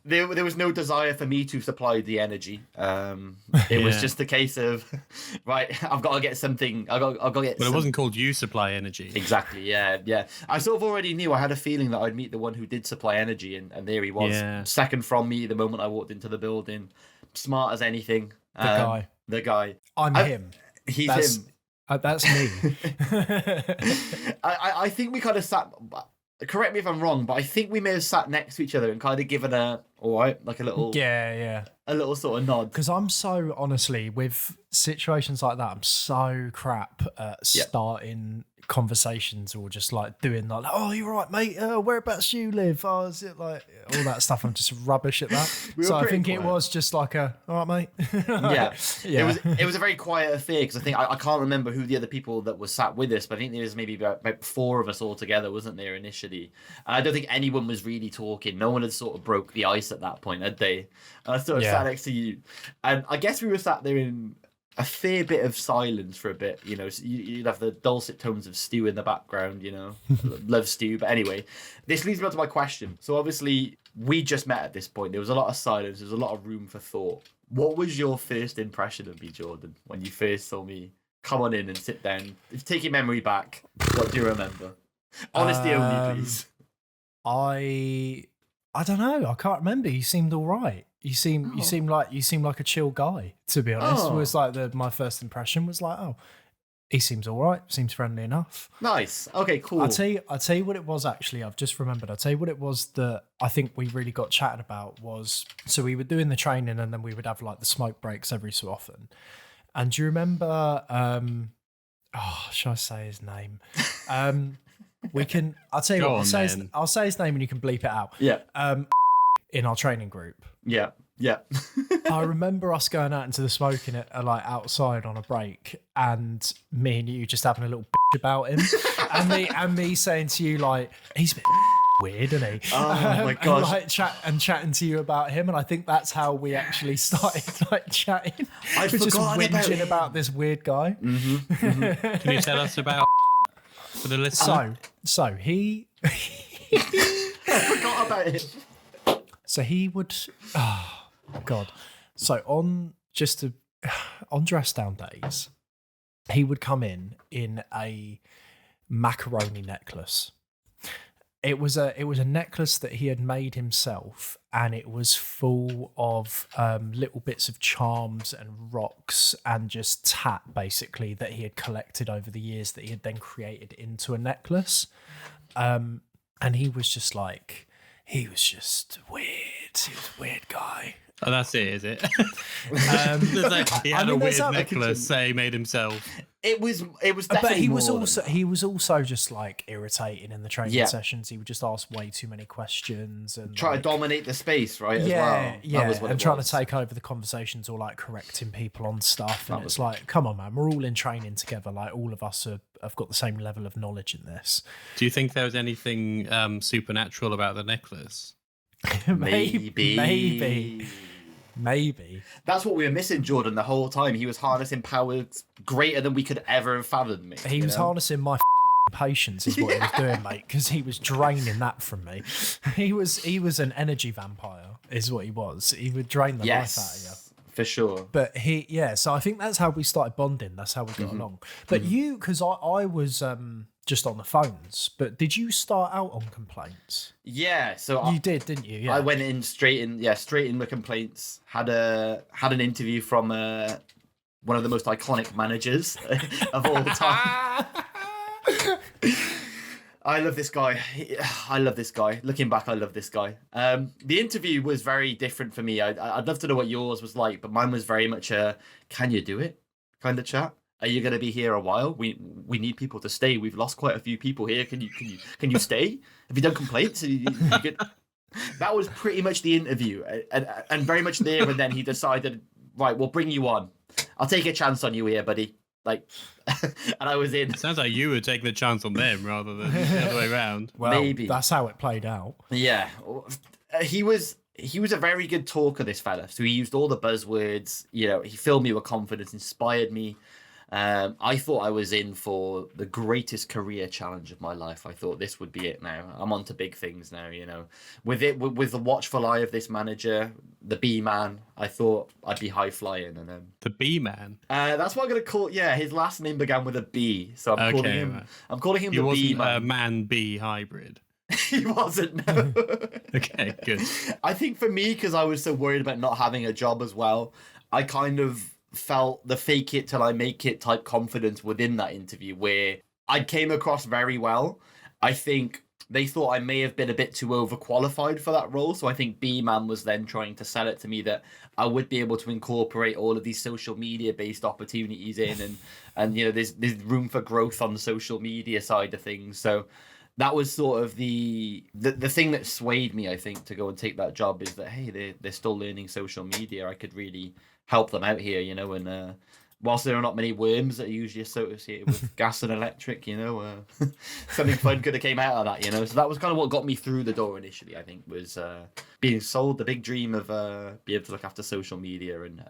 there was no desire for me to supply the energy. It was just a case of, right, I've got to get something. I've got to get. Well, it wasn't called You Supply Energy. Exactly. Yeah. I sort of already knew. I had a feeling that I'd meet the one who did supply energy, and there he was, second from me the moment I walked into the building. Smart as anything. The guy. I'm him. He's him. That's me. I think we kind of sat. Correct me if I'm wrong, but I think we may have sat next to each other and kind of given a little a little sort of nod. Because I'm so, honestly, with situations like that, I'm so crap at starting conversations or just like doing like, "Oh, you're right, mate. Whereabouts you live? Oh, is it like all that stuff?" I'm just rubbish at that. So I think it was just like all right, mate. Yeah. It was a very quiet affair, because I think I can't remember who the other people that was sat with us, but I think there was maybe about 4 of us all together, wasn't there, initially? And I don't think anyone was really talking. No one had sort of broke the ice at that point, had they? And I sort of sat next to you, and I guess we were sat there in a fair bit of silence for a bit. So you'd have the dulcet tones of Stu in the background. Love Stu. But anyway, this leads me on to my question. So obviously we just met at this point. There was a lot of silence. There was a lot of room for thought. What was your first impression of me, Jordan, when you first saw me come on in and sit down? Take your memory back. What do you remember? Honesty only, please. I don't know. I can't remember. You seemed all right. You seem like a chill guy, to be honest. It was like my first impression was like, oh, he seems all right. Seems friendly enough. Nice. Okay, cool. I'll tell you what it was, actually. I've just remembered. I'll tell you what it was that I think we really got chatting about was, so we were doing the training, and then we would have like the smoke breaks every so often. And do you remember, shall I say his name? I'll tell you what, I'll say his name and you can bleep it out. Yeah. In our training group. Yeah. I remember us going out into the smoking like outside on a break, and me and you just having a little bitch about him, and me saying to you like, he's a bit weird, isn't he? Oh my gosh! And chatting to you about him, and I think that's how we actually started like chatting. I'd just whinging about this weird guy. Can you tell us about for the listener? So he. I forgot about it. So he would, God. So on dress down days, he would come in a macaroni necklace. It was a necklace that he had made himself, and it was full of little bits of charms and rocks and just tat, basically, that he had collected over the years that he had then created into a necklace. And he was just like, he was just weird. He was a weird guy. Oh, that's it, is it? He had a weird necklace that he made himself. It was definitely but he more was also just like irritating in the training sessions. He would just ask way too many questions and try to dominate the space, right? Yeah, as well. yeah, That was what and it trying was. to take over the conversations or like correcting people on stuff. And it's like, come on, man, we're all in training together. Like all of us have got the same level of knowledge in this. Do you think there was anything supernatural about the necklace? Maybe. That's what we were missing, Jordan, the whole time. He was harnessing powers greater than we could ever have fathomed. Me, he was harnessing my patience, is what he was doing, mate, because he was draining that from me. He was an energy vampire, is what he was. He would drain the life out of you. For sure. But so I think that's how we started bonding. That's how we got along. But you, because I was just on the phones, but did you start out on complaints? Yeah, so you did, didn't you? Yeah. I went in straight in with complaints. Had an interview from one of the most iconic managers of all time. I love this guy. Looking back, I love this guy. The interview was very different for me. I'd love to know what yours was like, but mine was very much a "can you do it" kind of chat. Are you going to be here a while? We need people to stay. We've lost quite a few people here. Can you stay? Have you done complaints? That was pretty much the interview, and very much there and then he decided, right, we'll bring you on. I'll take a chance on you here, buddy. Like, and I was in. It sounds like you were taking the chance on them rather than the other way around. Well, maybe that's how it played out. Yeah, he was a very good talker, this fella. So he used all the buzzwords. You know, he filled me with confidence, inspired me. I thought I was in for the greatest career challenge of my life. I thought this would be it now. I'm on to big things now, you know. With the watchful eye of this manager, the B-man, I thought I'd be high-flying. And then the B-man? That's what I'm going to call... Yeah, his last name began with a B, so I'm calling him the B-man. He wasn't a man-bee hybrid. He wasn't, no. Okay, good. I think for me, because I was so worried about not having a job as well, I kind of felt the fake it till I make it type confidence within that interview where I came across very well. I think they thought I may have been a bit too overqualified for that role. So I think B-Man was then trying to sell it to me that I would be able to incorporate all of these social media based opportunities in and you know, there's room for growth on the social media side of things. So that was sort of the thing that swayed me, I think, to go and take that job is that, hey, they're still learning social media. I could really help them out here, you know, and whilst there are not many worms that are usually associated with gas and electric, you know, something fun could have came out of that, you know. So that was kind of what got me through the door initially, I think, was being sold the big dream of being able to look after social media and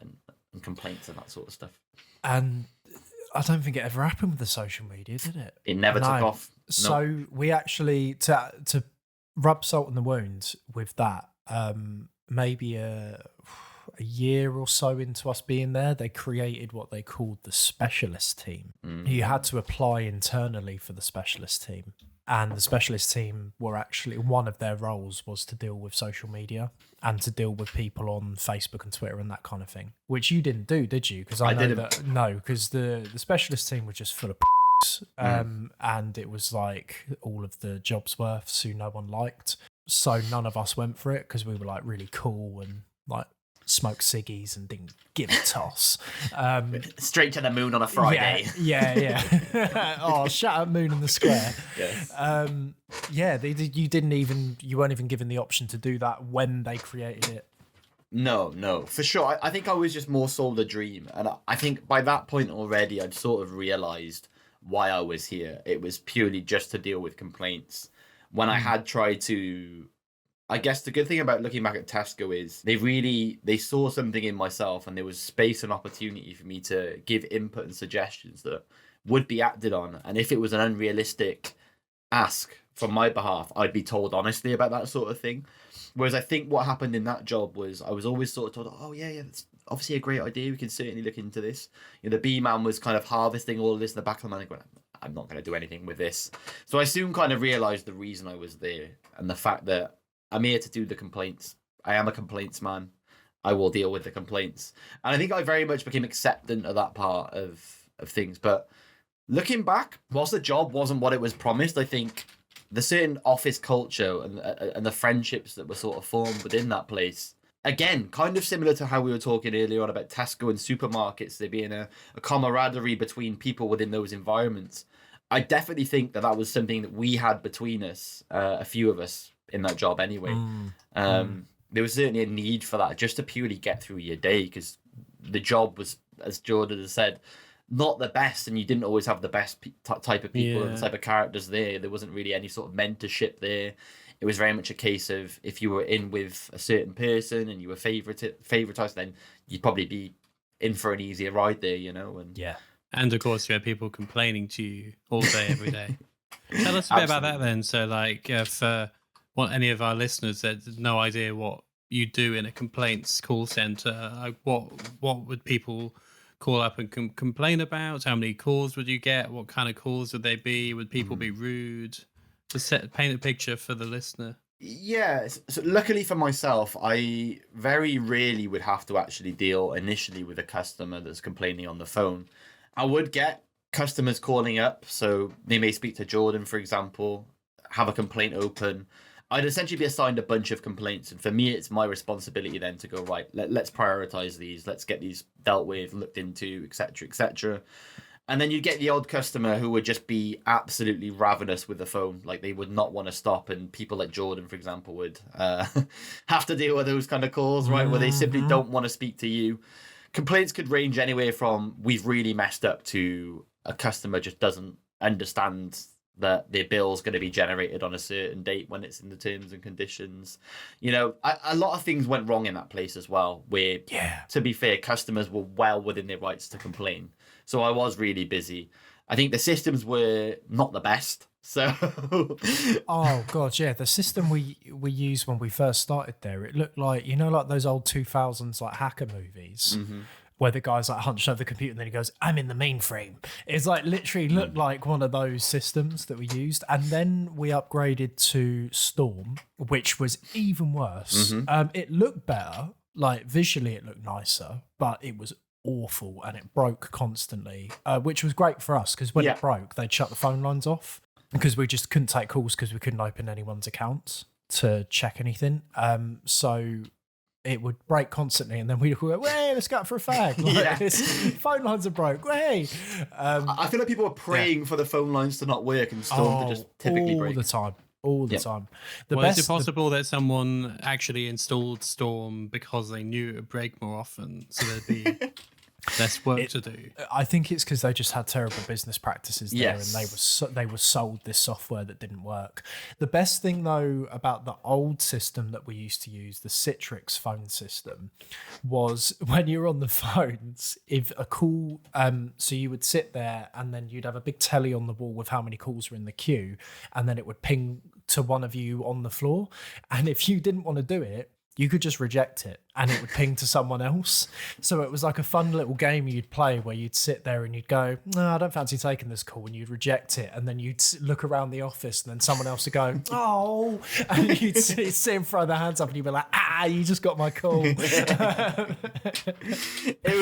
complaints and that sort of stuff. And I don't think it ever happened with the social media, did it? It never took off. So we actually, to rub salt in the wound with that, maybe a year or so into us being there, they created what they called the specialist team. You had to apply internally for the specialist team. And the specialist team were actually, one of their roles was to deal with social media and to deal with people on Facebook and Twitter and that kind of thing, which you didn't do, did you? Because I know didn't. that, no, because the specialist team was just full of and it was like all of the jobs worths who no one liked. So none of us went for it because we were like really cool and like smoked ciggies and didn't give a toss. Straight to the moon on a Friday. Yeah. Oh, shut up, Moon in the Square. Yes. You weren't even given the option to do that when they created it. No, for sure. I think I was just more sold a dream. And I think by that point already, I'd sort of realized why I was here. It was purely just to deal with complaints. When I had tried to... I guess the good thing about looking back at Tesco is they saw something in myself and there was space and opportunity for me to give input and suggestions that would be acted on. And if it was an unrealistic ask from my behalf, I'd be told honestly about that sort of thing. Whereas I think what happened in that job was I was always sort of told, oh yeah, that's obviously a great idea. We can certainly look into this. You know, the B-man was kind of harvesting all of this in the back of the mind going, I'm not going to do anything with this. So I soon kind of realized the reason I was there, and the fact that I'm here to do the complaints. I am a complaints man. I will deal with the complaints. And I think I very much became acceptant of that part of things. But looking back, whilst the job wasn't what it was promised, I think the certain office culture and the friendships that were sort of formed within that place, again, kind of similar to how we were talking earlier on about Tesco and supermarkets, there being a camaraderie between people within those environments. I definitely think that was something that we had between us, a few of us in that job anyway. There was certainly a need for that just to purely get through your day, because the job was, as Jordan has said, not the best, and you didn't always have the best type of people and the type of characters there. There wasn't really any sort of mentorship there. It was very much a case of if you were in with a certain person and you were favoritized, then you'd probably be in for an easier ride there, you know. And and of course you had people complaining to you all day, every day. Tell us a bit about that then. So, like, for any of our listeners that have no idea what you do in a complaints call center, like what would people call up and complain about? How many calls would you get? What kind of calls would they be? Would people be rude? To paint a picture for the listener. Yeah, so luckily for myself, I very rarely would have to actually deal initially with a customer that's complaining on the phone. I would get customers calling up, so they may speak to Jordan, for example, have a complaint open. I'd essentially be assigned a bunch of complaints, and for me, it's my responsibility then to go, right, let's prioritize these, let's get these dealt with, looked into, etc., etc. And then you'd get the odd customer who would just be absolutely ravenous with the phone. Like, they would not want to stop. And people like Jordan, for example, would have to deal with those kind of calls, right? Where they simply don't want to speak to you. Complaints could range anywhere from we've really messed up to a customer just doesn't understand that their bill's going to be generated on a certain date when it's in the terms and conditions. You know, a lot of things went wrong in that place as well, where, to be fair, customers were well within their rights to complain. So I was really busy. I think the systems were not the best. So oh god, yeah, the system we used when we first started there, it looked like, you know, like those old 2000s like hacker movies. Where the guy's like hunched over the computer and then he goes, I'm in the mainframe. It's like literally looked like one of those systems that we used. And then we upgraded to Storm, which was even worse. It looked better, like visually it looked nicer, but it was awful and it broke constantly, which was great for us because when it broke, they'd shut the phone lines off because we just couldn't take calls because we couldn't open anyone's accounts to check anything. So it would break constantly, and then we'd go, hey, let's go out for a fag. Like, phone lines are broke. Hey. I feel like people were praying for the phone lines to not work, and Storm to just typically break. All the time. Is it possible that someone actually installed Storm because they knew it would break more often, so there'd be less work to do? I think it's because they just had terrible business practices there, and they were sold this software that didn't work. The best thing though about the old system that we used to use, the Citrix phone system, was when you're on the phones, if a call, so you would sit there and then you'd have a big telly on the wall with how many calls were in the queue, and then it would ping to one of you on the floor, and if you didn't want to do it, you could just reject it and it would ping to someone else. So it was like a fun little game you'd play where you'd sit there and you'd go, no, I don't fancy taking this call, and you'd reject it, and then you'd look around the office and then someone else would go, oh, and you'd sit and throw their hands up and you'd be like, you just got my call. How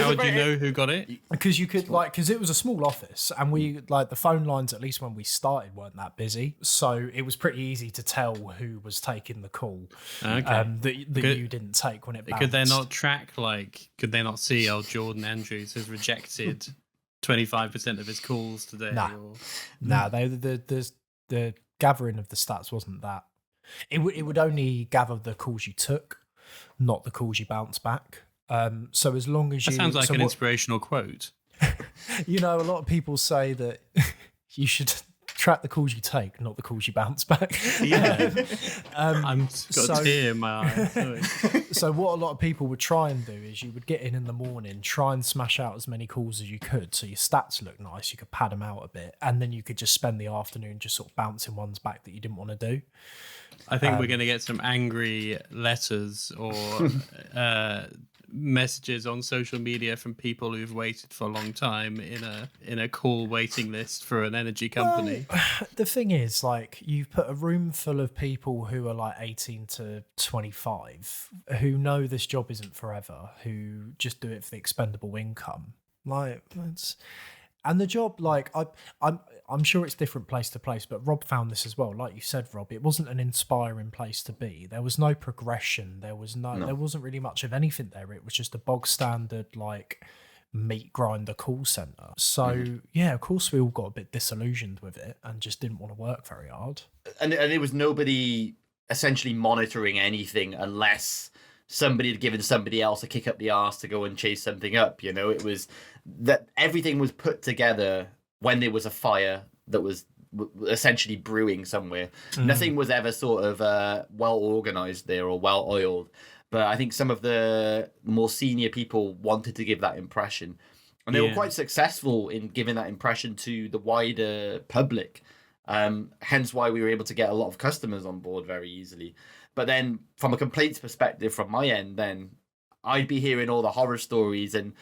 would you know who got it? Because you could, like, because it was a small office and we, like, the phone lines, at least when we started, weren't that busy. So it was pretty easy to tell who was taking the call that you didn't take when it bounced. Could they not track, like, could they not see, Jordan Andrews has rejected 25% of his calls today? The gathering of the stats wasn't that. It would only gather the calls you took, not the calls you bounced back. So as long as you... That sounds like an inspirational quote. You know, a lot of people say that you should track the calls you take, not the calls you bounce back. I'm got a tear in my eye. So what a lot of people would try and do is you would get in the morning, try and smash out as many calls as you could, so your stats look nice, you could pad them out a bit, and then you could just spend the afternoon just sort of bouncing ones back that you didn't want to do. I think we're going to get some angry letters or messages on social media from people who've waited for a long time in a call waiting list for an energy company. Well, the thing is, like, you've put a room full of people who are like 18 to 25 who know this job isn't forever, who just do it for the expendable income. Like, and the job, like, I'm sure it's different place to place, but Rob found this as well. Like you said, Rob, it wasn't an inspiring place to be. There was no progression. There wasn't really much of anything there. It was just a bog standard, like, meat grinder call center. So yeah, of course we all got a bit disillusioned with it and just didn't want to work very hard. And there was nobody essentially monitoring anything unless somebody had given somebody else a kick up the arse to go and chase something up. You know, it was that everything was put together when there was a fire that was essentially brewing somewhere. Nothing was ever sort of well organized there or well oiled. But I think some of the more senior people wanted to give that impression. And they were quite successful in giving that impression to the wider public. Hence why we were able to get a lot of customers on board very easily. But then from a complaints perspective, from my end, then I'd be hearing all the horror stories. And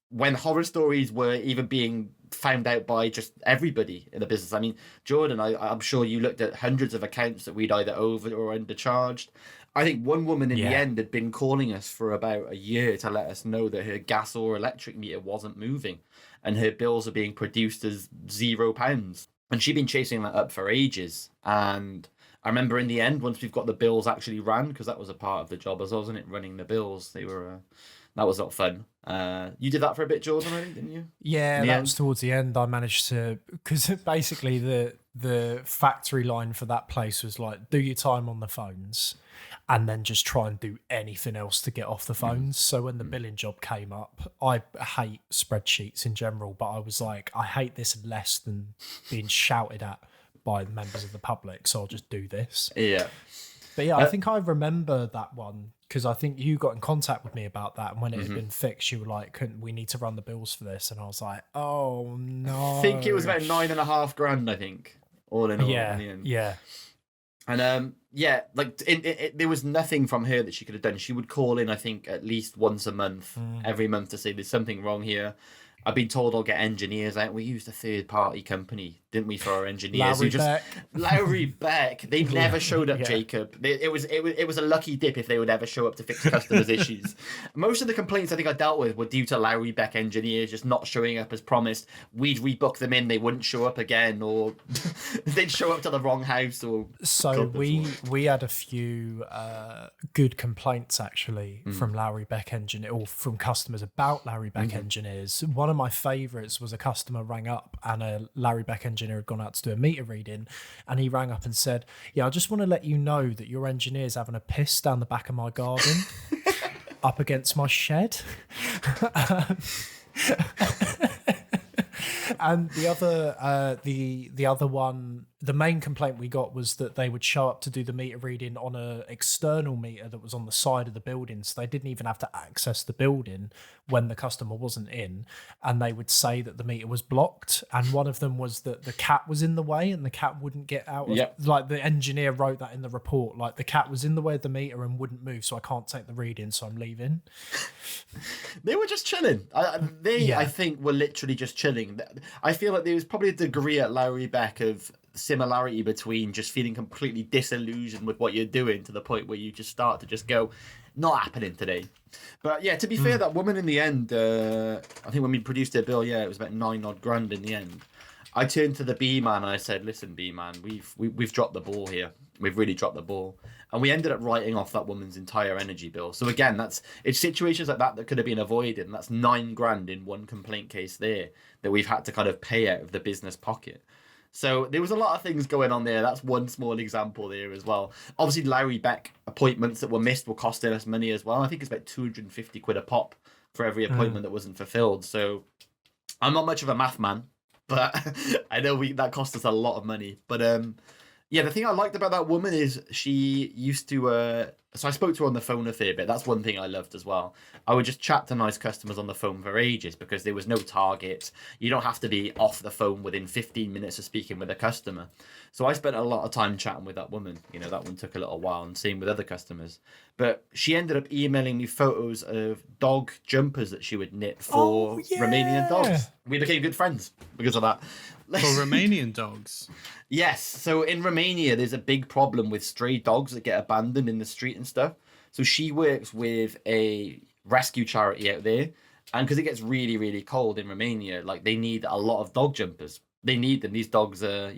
when horror stories were even being found out by just everybody in the business. I mean, Jordan, I'm sure you looked at hundreds of accounts that we'd either over or undercharged. I think one woman in the end had been calling us for about a year to let us know that her gas or electric meter wasn't moving and her bills are being produced as £0. And she'd been chasing that up for ages. And I remember in the end, once we've got the bills actually ran, because that was a part of the job as well, wasn't it? Running the bills. They were... that was not fun. You did that for a bit, Jordan, I think, didn't you? Yeah, that was towards the end. I managed to, because basically the factory line for that place was like, do your time on the phones and then just try and do anything else to get off the phones. So when the billing job came up, I hate spreadsheets in general, but I was like, I hate this less than being shouted at by members of the public, so I'll just do this. Yeah. But yeah, I think I remember that one because I think you got in contact with me about that. And when it had been fixed, you were like, we need to run the bills for this. And I was like, oh, no. I think it was about $9,500, I think, all in all. Yeah, in the end. yeah. And like there was nothing from her that she could have done. She would call in, I think, at least once a month, every month to say there's something wrong here. I've been told I'll get engineers out. We used a third-party company, didn't we, for our engineers? Lowry Beck. They never showed up, Jacob. It was a lucky dip if they would ever show up to fix customers' issues. Most of the complaints I think I dealt with were due to Lowry Beck engineers just not showing up as promised. We'd rebook them in, they wouldn't show up again, or they'd show up to the wrong house. Or so we had a few good complaints actually from Lowry Beck engineer or from customers about Lowry Beck engineers. One of my favourites was a customer rang up and a Lowry Beck engineer had gone out to do a meter reading, and he rang up and said, yeah, I just want to let you know that your engineer's having a piss down the back of my garden up against my shed. And the other one, the main complaint we got was that they would show up to do the meter reading on an external meter that was on the side of the building, so they didn't even have to access the building when the customer wasn't in, and they would say that the meter was blocked. And one of them was that the cat was in the way and the cat wouldn't get out. Like the engineer wrote that in the report, like the cat was in the way of the meter and wouldn't move, so I can't take the reading, so I'm leaving. They were just chilling. I think, were literally just chilling. I feel like there was probably a degree at Lowry Beck of similarity between just feeling completely disillusioned with what you're doing to the point where you just start to just go, not happening today. But yeah, to be fair, that woman in the end, I think when we produced her bill, it was about $9,000 in the end. I turned to the B-man and I said, listen, B-man, we've dropped the ball here. We've really dropped the ball. And we ended up writing off that woman's entire energy bill. So again, it's situations like that could have been avoided. And that's $9,000 in one complaint case there that we've had to kind of pay out of the business pocket. So there was a lot of things going on there. That's one small example there as well. Obviously, Lowry Beck appointments that were missed were costing us money as well. I think it's about £250 a pop for every appointment that wasn't fulfilled. So I'm not much of a math man, but I know that cost us a lot of money. But yeah, the thing I liked about that woman is she used to So I spoke to her on the phone a fair bit. That's one thing I loved as well. I would just chat to nice customers on the phone for ages because there was no target. You don't have to be off the phone within 15 minutes of speaking with a customer. So I spent a lot of time chatting with that woman. That one took a little while, and same with other customers. But she ended up emailing me photos of dog jumpers that she would knit for Romanian dogs. We became good friends because of that. For Romanian dogs? Yes. So in Romania, there's a big problem with stray dogs that get abandoned in the street and stuff. So she works with a rescue charity out there. And because it gets really, really cold in Romania, like they need a lot of dog jumpers. They need them. These dogs are,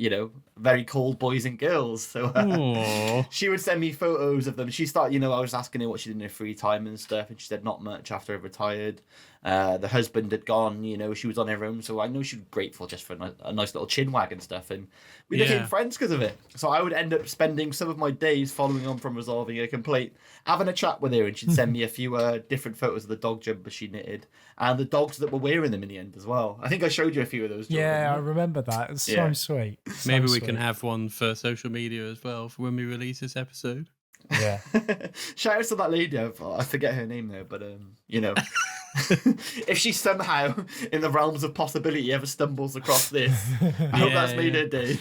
very cold boys and girls. So she would send me photos of them. She started, I was asking her what she did in her free time and stuff. And she said not much after I retired. The husband had gone, she was on her own. So I know she was grateful just for a nice little chin wag and stuff. And we became friends because of it. So I would end up spending some of my days following on from resolving a complaint, having a chat with her. And she'd send me a few different photos of the dog jumpers she knitted and the dogs that were wearing them in the end as well. I think I showed you a few of those. Jordan. Yeah, I remember that. It's so sweet. Maybe we can have one for social media as well for when we release this episode. Yeah. Shout out to that lady. I forget her name there, but if she somehow in the realms of possibility ever stumbles across this, I hope that's made her day.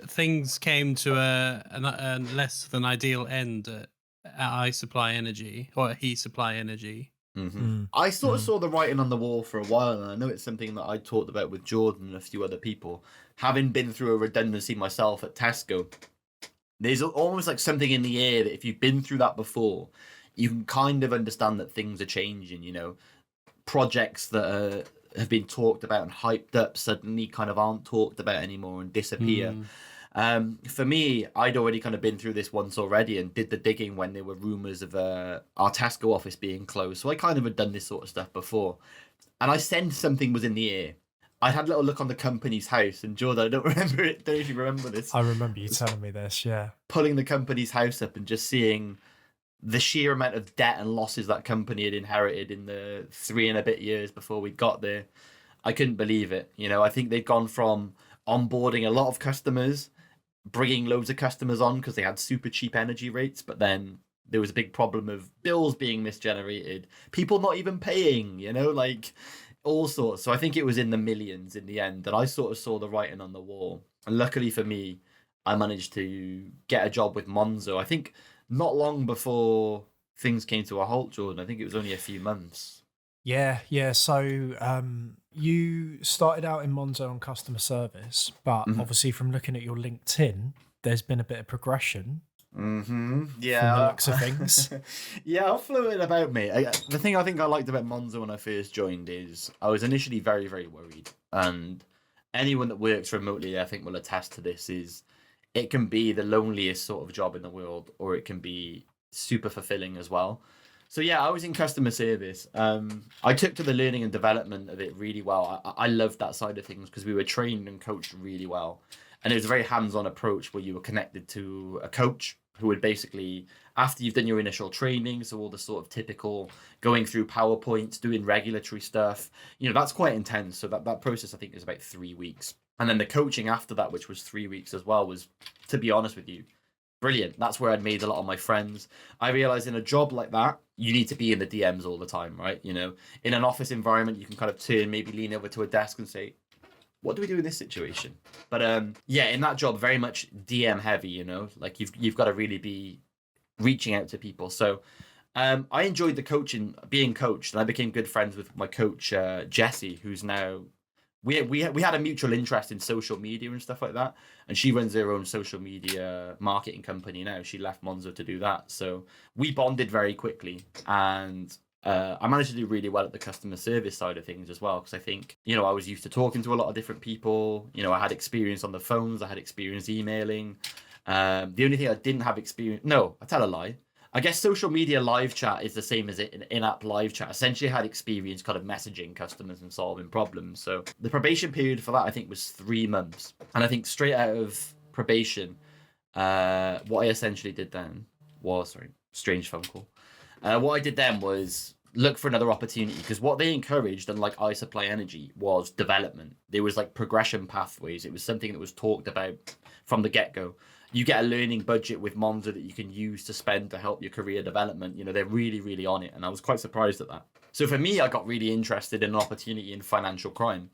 Things came to a less than ideal end at I Supply Energy, or He Supply Energy. Mm-hmm. I sort of saw the writing on the wall for a while, and I know it's something that I talked about with Jordan and a few other people. Having been through a redundancy myself at Tesco, there's almost like something in the air that if you've been through that before, you can kind of understand that things are changing. Projects that have been talked about and hyped up suddenly kind of aren't talked about anymore and disappear. For me, I'd already kind of been through this once already and did the digging when there were rumours of our Tesco office being closed. So I kind of had done this sort of stuff before. And I sensed something was in the air. I'd had a little look on the company's house, and Jordan, I don't remember it. Don't know if you remember this. I remember you telling me this, yeah. Pulling the company's house up and just seeing the sheer amount of debt and losses that company had inherited in the 3 and a bit years before we got there. I couldn't believe it. I think they'd gone from onboarding a lot of customers, bringing loads of customers on because they had super cheap energy rates, but then there was a big problem of bills being misgenerated, people not even paying, like all sorts. So I think it was in the millions in the end, and I sort of saw the writing on the wall. And luckily for me, I managed to get a job with Monzo. I think not long before things came to a halt, Jordan. I think it was only a few months. Yeah. So you started out in Monzo on customer service, but obviously from looking at your LinkedIn, there's been a bit of progression. Mm-hmm. Yeah. From the looks of things. Yeah, I'll float it about me. The thing I think I liked about Monzo when I first joined is I was initially very, very worried. And anyone that works remotely, I think, will attest to this, is it can be the loneliest sort of job in the world, or it can be super fulfilling as well. So yeah, I was in customer service. I took to the learning and development of it really well. I loved that side of things because we were trained and coached really well. And it was a very hands-on approach where you were connected to a coach who would basically, after you've done your initial training, so all the sort of typical going through PowerPoints, doing regulatory stuff, that's quite intense. So that process, I think, is about 3 weeks. And then the coaching after that, which was 3 weeks as well, was, to be honest with you, brilliant. That's where I'd made a lot of my friends. I realized in a job like that, you need to be in the DMs all the time, right? In an office environment, you can kind of turn, maybe lean over to a desk and say, what do we do in this situation? But in that job, very much DM heavy, like you've got to really be reaching out to people. So I enjoyed the coaching, being coached, and I became good friends with my coach, Jessie, who's now, we had a mutual interest in social media and stuff like that. And she runs her own social media marketing company now. She left Monzo to do that. So we bonded very quickly, and I managed to do really well at the customer service side of things as well, because I think, I was used to talking to a lot of different people. I had experience on the phones. I had experience emailing. The only thing I didn't have experience... No, I tell a lie. I guess social media live chat is the same as an in-app live chat. Essentially, I had experience kind of messaging customers and solving problems. So the probation period for that, I think, was 3 months. And I think straight out of probation, what I essentially did then was... Sorry, strange phone call. What I did then was look for another opportunity, because what they encouraged, unlike I Supply Energy, was development. There was like progression pathways. It was something that was talked about from the get-go. you get a learning budget with Monzo that you can use to spend to help your career development. You know, they're really, really on it. And I was quite surprised at that. So for me, I got really interested in an opportunity in financial crime.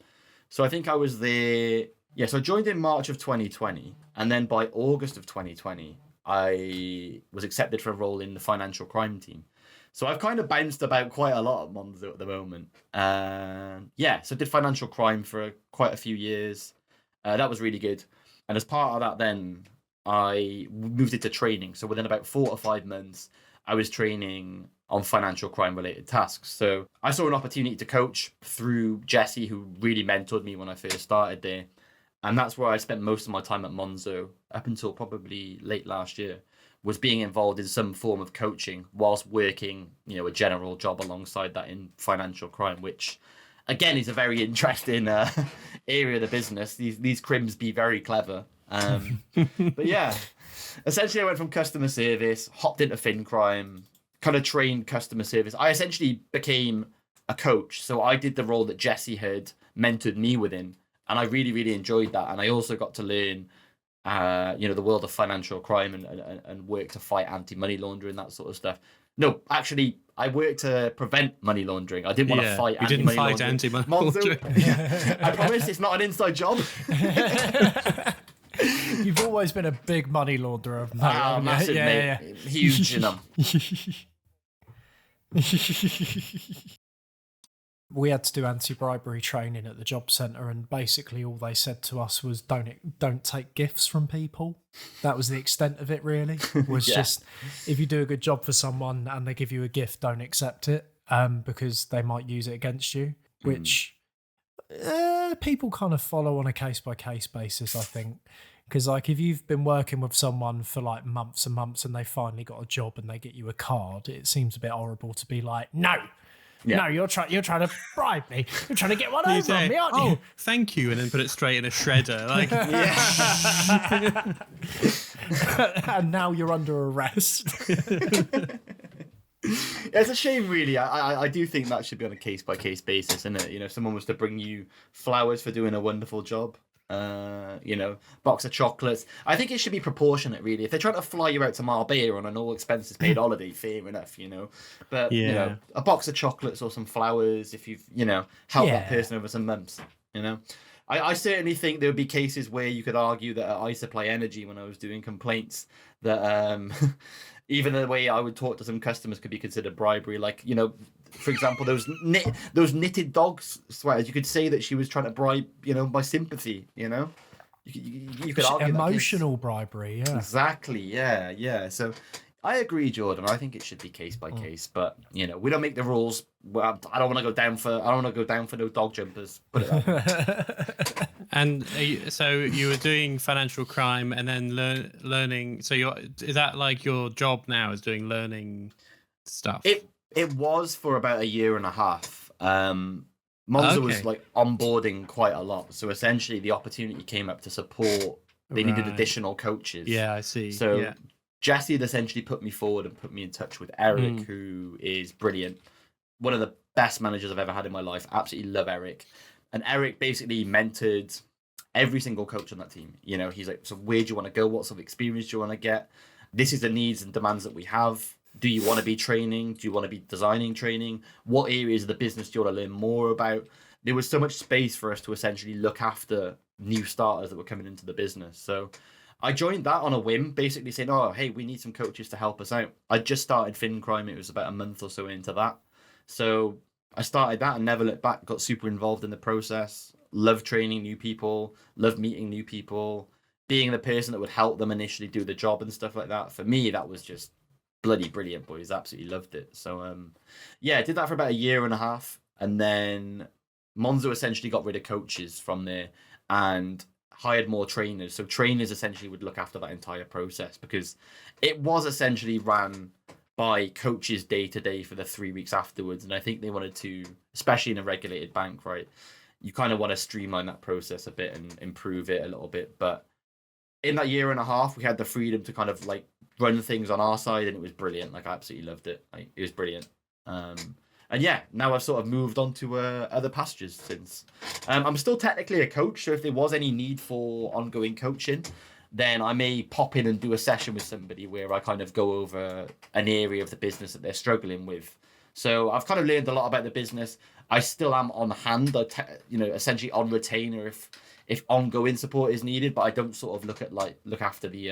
So I think I was there. Yeah, so I joined in March of 2020. And then by August of 2020, I was accepted for a role in the financial crime team. So I've kind of bounced about quite a lot at Monzo at the moment. Yeah, so did financial crime for quite a few years. That was really good. And as part of that, then I moved into training. So within about 4 or 5 months, I was training on financial crime related tasks. So I saw an opportunity to coach through Jesse, who really mentored me when I first started there. And that's where I spent most of my time at Monzo up until probably late last year, was being involved in some form of coaching whilst working, you know, a general job alongside that in financial crime, which again is a very interesting area of the business. These crims be very clever. But yeah, essentially I went from customer service, hopped into fin crime, kind of trained customer service. I essentially became a coach. So I did the role that Jesse had mentored me within. And I really, really enjoyed that. And I also got to learn, you know, the world of financial crime and work to fight anti-money laundering, that sort of stuff. No, actually, I worked to prevent money laundering. I didn't want to fight anti-money laundering. You didn't fight anti-money laundering. I promise it's not an inside job. You've always been a big money launderer, mate. Massive, mate. Yeah. Huge, you know. We had to do anti-bribery training at the job centre, and basically all they said to us was don't take gifts from people. That was the extent of it, really. Was just, if you do a good job for someone and they give you a gift, don't accept it, because they might use it against you, which people kind of follow on a case-by-case basis, I think. Because like if you've been working with someone for like months and months and they finally got a job and they get you a card, it seems a bit horrible to be like, no, you're trying to bribe me. You're trying to get one over on me, aren't you? Oh, thank you, and then put it straight in a shredder. Like, and now you're under arrest. It's a shame, really. I do think that should be on a case-by-case basis, isn't it? You know, if someone was to bring you flowers for doing a wonderful job, you know, box of chocolates, I think it should be proportionate, really. If they're trying to fly you out to Marbella on an all-expenses paid holiday, fair enough, you know. But, you know, a box of chocolates or some flowers, if you've, you know, helped that person over some months, you know. I certainly think there would be cases where you could argue that at iSupply Energy, when I was doing complaints, that even the way I would talk to some customers could be considered bribery. Like, you know, for example, those knitted dog sweaters, you could say that she was trying to bribe, you know, my sympathy, you know? You could argue emotional bribery, yeah. Exactly, yeah. So I agree, Jordan. I think it should be case by case, but you know, we don't make the rules. Well, I don't want to go down for no dog jumpers. Put it that way. And so you were doing financial crime and then learning. So is that like your job now, is doing learning stuff? It was for about a year and a half. Monzo was like onboarding quite a lot. So essentially the opportunity came up to support. They needed additional coaches. Yeah, I see. So Jesse had essentially put me forward and put me in touch with Eric, who is brilliant. One of the best managers I've ever had in my life. Absolutely love Eric. And Eric basically mentored every single coach on that team. You know, he's like, so where do you want to go? What sort of experience do you want to get? This is the needs and demands that we have. Do you want to be training? Do you want to be designing training? What areas of the business do you want to learn more about? There was so much space for us to essentially look after new starters that were coming into the business. So I joined that on a whim, basically saying, oh, hey, we need some coaches to help us out. I just started Fin Crime. It was about a month or so into that. So I started that and never looked back, got super involved in the process, loved training new people, loved meeting new people, being the person that would help them initially do the job and stuff like that. For me, that was just bloody brilliant, boys. Absolutely loved it. So, I did that for about a year and a half. And then Monzo essentially got rid of coaches from there and hired more trainers. So trainers essentially would look after that entire process because it was essentially ran by coaches day to day for the 3 weeks afterwards. And I think they wanted to, especially in a regulated bank, right? You kind of want to streamline that process a bit and improve it a little bit. But in that year and a half, we had the freedom to kind of like run things on our side, and it was brilliant. Like I absolutely loved it. Like it was brilliant. And yeah, now I've sort of moved on to other pastures since. I'm still technically a coach, so if there was any need for ongoing coaching, then I may pop in and do a session with somebody where I kind of go over an area of the business that they're struggling with. So I've kind of learned a lot about the business. I still am on hand, essentially on retainer if ongoing support is needed, but I don't sort of look after the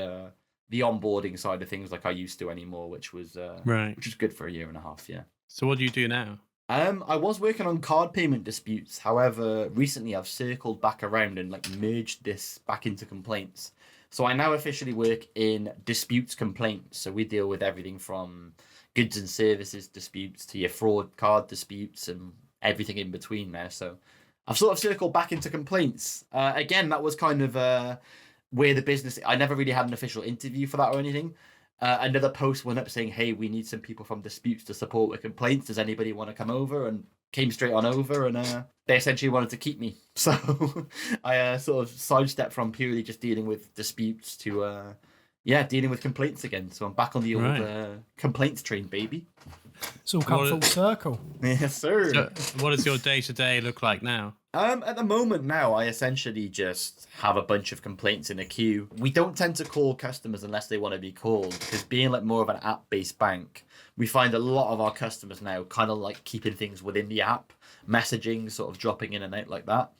onboarding side of things like I used to anymore, which was good for a year and a half. Yeah. So what do you do now? I was working on card payment disputes. However, recently I've circled back around and merged this back into complaints. So I now officially work in disputes complaints. So we deal with everything from goods and services disputes to your fraud card disputes and everything in between there. So I've sort of circled back into complaints. Again, that was kind of where the business... I never really had an official interview for that or anything. Another post went up saying, hey, we need some people from disputes to support with complaints. Does anybody want to come over? And came straight on over, and they essentially wanted to keep me. So I sort of sidestepped from purely just dealing with disputes to, dealing with complaints again. So I'm back on the old complaints train, baby. It's all come full circle. Yes, sir. So what does your day-to-day look like now? At the moment now, I essentially just have a bunch of complaints in a queue. We don't tend to call customers unless they want to be called, because being more of an app-based bank, we find a lot of our customers now kind of keeping things within the app, messaging, sort of dropping in and out like that.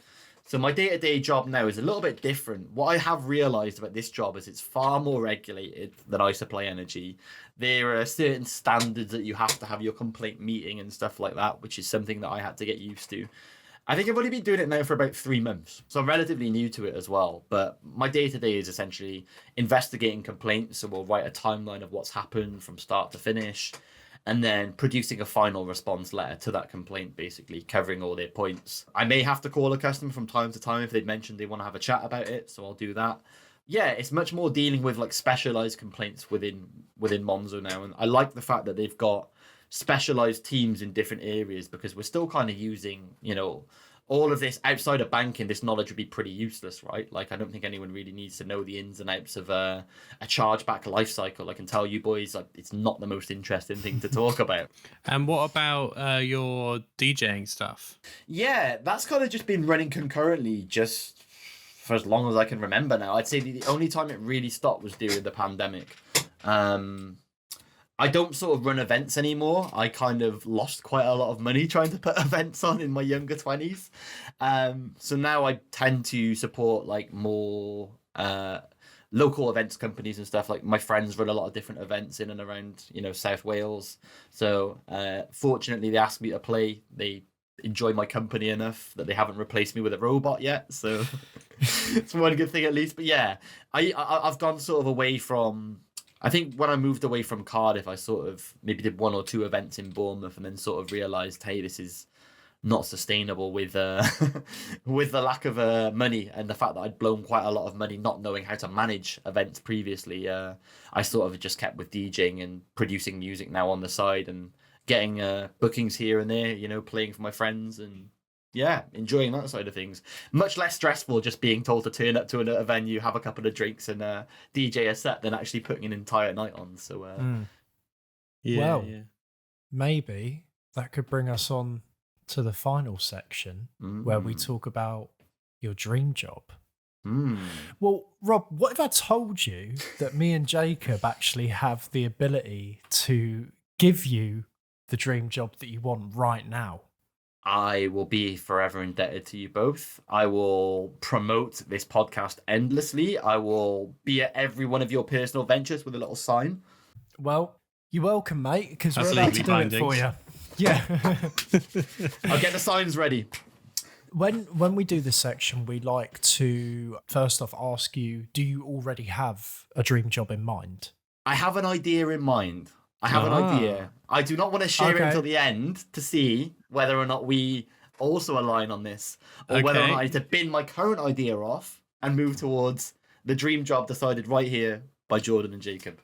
So my day-to-day job now is a little bit different. What I have realized about this job is it's far more regulated than I supply energy. There are certain standards that you have to have your complaint meeting and stuff like that, which is something that I had to get used to. I think I've only been doing it now for about 3 months, so I'm relatively new to it as well. But my day-to-day is essentially investigating complaints, so we'll write a timeline of what's happened from start to finish, and then producing a final response letter to that complaint, basically covering all their points. I may have to call a customer from time to time if they've mentioned they want to have a chat about it, so I'll do that. Yeah, it's much more dealing with specialized complaints within Monzo now, and I like the fact that they've got specialized teams in different areas, because we're still kind of using, all of this outside of banking. This knowledge would be pretty useless, right? I don't think anyone really needs to know the ins and outs of a chargeback life cycle. I can tell you boys, it's not the most interesting thing to talk about. And what about your DJing stuff? Yeah, that's kind of just been running concurrently just for as long as I can remember now. I'd say the only time it really stopped was during the pandemic. I don't sort of run events anymore. I kind of lost quite a lot of money trying to put events on in my younger 20s. So now I tend to support more local events companies and stuff. My friends run a lot of different events in and around, South Wales. So fortunately they asked me to play. They enjoy my company enough that they haven't replaced me with a robot yet. So it's one good thing at least. But yeah, I've gone sort of away from... I think when I moved away from Cardiff, I sort of maybe did 1 or 2 events in Bournemouth, and then sort of realised, hey, this is not sustainable with with the lack of money and the fact that I'd blown quite a lot of money not knowing how to manage events previously. I sort of just kept with DJing and producing music now on the side and getting bookings here and there, playing for my friends and... yeah, enjoying that side of things. Much less stressful just being told to turn up to a venue, have a couple of drinks and DJ a set than actually putting an entire night on. So, maybe that could bring us on to the final section where we talk about your dream job. Well, Rob, what if I told you that me and Jacob actually have the ability to give you the dream job that you want right now? I will be forever indebted to you both. I will promote this podcast endlessly. I will be at every one of your personal ventures with a little sign. Well, you're welcome, mate, because we're about to do it for you. Yeah. I'll get the signs ready. When we do this section, we like to first off ask you, do you already have a dream job in mind? I have an idea in mind. I have an idea. I do not want to share it until the end to see whether or not we also align on this, or whether or not I need to bin my current idea off and move towards the dream job decided right here by Jordan and Jacob.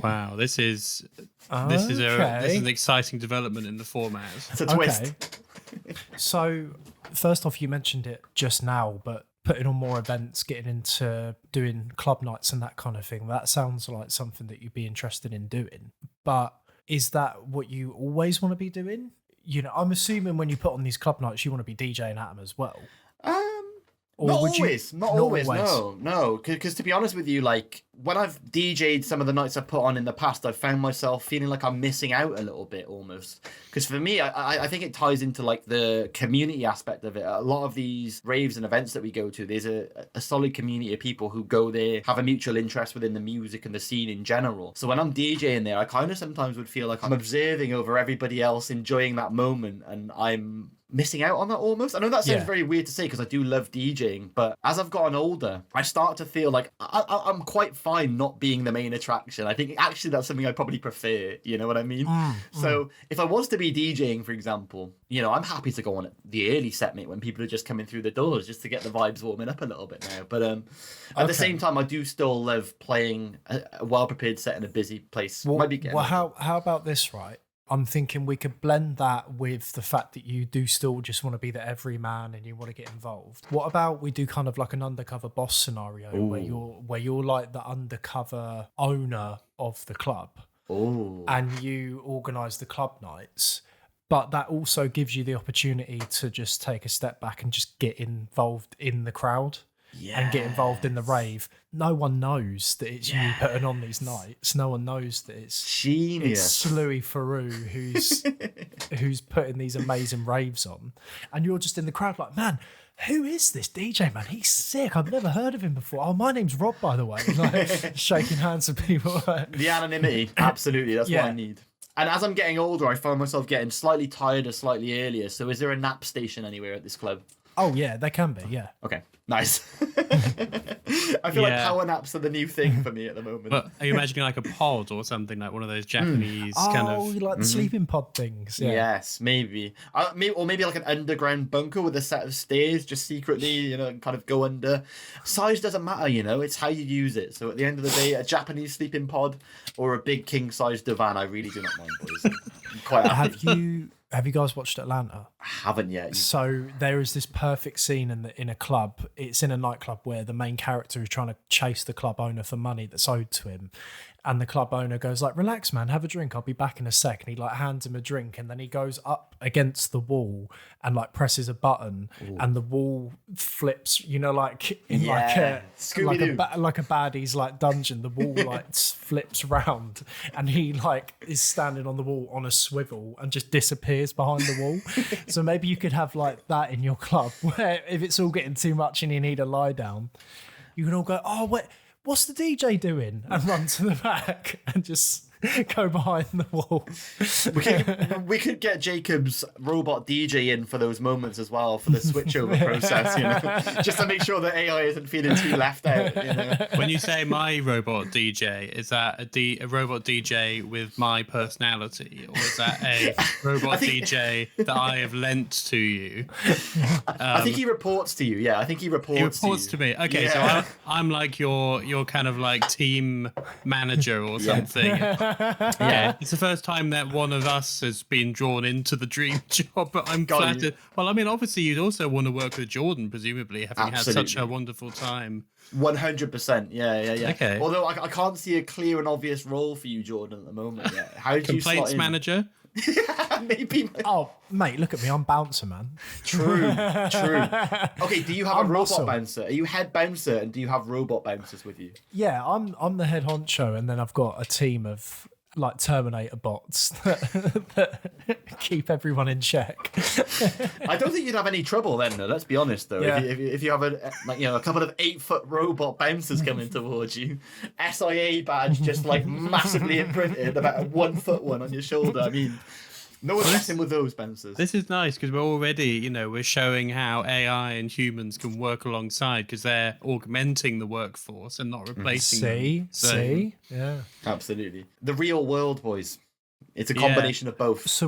Wow, this is an exciting development in the format. It's a twist. So, first off, you mentioned it just now, but putting on more events, getting into doing club nights and that kind of thing, that sounds like something that you'd be interested in doing. But is that what you always want to be doing? I'm assuming when you put on these club nights, you want to be DJing at them as well. Or Not would you? always, not always, no. Because to be honest with you, like when I've DJ'd some of the nights I've put on in the past, I've found myself feeling like I'm missing out a little bit almost. Because for me, I think it ties into like the community aspect of it. A lot of these raves and events that we go to, there's a solid community of people who go there, have a mutual interest within the music and the scene in general. So when I'm DJing there, I kind of sometimes would feel like I'm observing over everybody else enjoying that moment, and I'm missing out on that almost. I know that sounds very weird to say because I do love DJing, but as I've gotten older, I start to feel like I'm quite fine not being the main attraction. I think actually that's something I probably prefer, you know what I mean? So if I was to be DJing, for example, you know, I'm happy to go on at the early set, mate, when people are just coming through the doors just to get the vibes warming up a little bit now. But at the same time, I do still love playing a well-prepared set in a busy place. How about this, right? I'm thinking we could blend that with the fact that you do still just want to be the everyman and you want to get involved. What about we do kind of like an undercover boss scenario where you're like the undercover owner of the club, and you organise the club nights, but that also gives you the opportunity to just take a step back and just get involved in the crowd. And get involved in the rave. No one knows that it's you putting on these nights. No one knows that it's Sluey Faru who's putting these amazing raves on, and you're just in the crowd like, man, who is this DJ, man? He's sick. I've never heard of him before. Oh, my name's Rob, by the way. Like shaking hands with people. The anonymity, absolutely. That's what I need. And as I'm getting older, I find myself getting slightly tired slightly earlier. So is there a nap station anywhere at this club? Oh, yeah, they can be, yeah. Okay, nice. I feel like power naps are the new thing for me at the moment. But are you imagining like a pod or something, like one of those Japanese kind of... Oh, like the sleeping pod things. Yeah. Yes, maybe. Or maybe like an underground bunker with a set of stairs, just secretly, you know, kind of go under. Size doesn't matter, you know, it's how you use it. So at the end of the day, a Japanese sleeping pod or a big king-size divan, I really do not mind, boys. I'm quite happy. Have you guys watched Atlanta? I haven't yet. So there is this perfect scene in a club. It's in a nightclub where the main character is trying to chase the club owner for money that's owed to him. And the club owner goes like, relax, man, have a drink. I'll be back in a sec. And he like hands him a drink. And then he goes up against the wall and like presses a button. Ooh. And the wall flips, you know, like in like a baddie's like dungeon. The wall like flips round and he like is standing on the wall on a swivel and just disappears behind the wall. So maybe you could have like that in your club where if it's all getting too much and you need a lie down, you can all go, oh, wait. What's the DJ doing? And run to the back and just go behind the wall. We could get Jacob's robot DJ in for those moments as well, for the switchover process, you know, just to make sure that AI isn't feeling too left out. You know? When you say my robot DJ, is that a robot DJ with my personality, or is that a robot DJ that I have lent to you? I think he reports to you. Yeah, I think he reports. He reports to me. Okay, so I'm like your kind of like team manager or something. Yeah, it's the first time that one of us has been drawn into the dream job, but I'm flattered. Well, I mean, obviously you'd also want to work with Jordan, presumably, having had such a wonderful time. 100%. Yeah. Okay. Although I can't see a clear and obvious role for you, Jordan, at the moment. Yeah. How did you slot in? Complaints manager? Maybe. Oh, mate, look at me. I'm bouncer, man. True. Okay, do you have a robot bouncer? Are you head bouncer and do you have robot bouncers with you? Yeah, I'm the head honcho and then I've got a team of like Terminator bots that keep everyone in check. I don't think you'd have any trouble then, though. Let's be honest, though. Yeah. If you have a couple of 8-foot robot bouncers coming towards you, SIA badge just like massively imprinted, about a 1-foot one on your shoulder. I mean, no one's messing with those bouncers. This is nice because we're already, we're showing how AI and humans can work alongside because they're augmenting the workforce and not replacing them. See? Yeah. Absolutely. The real world, boys. It's a combination of both. So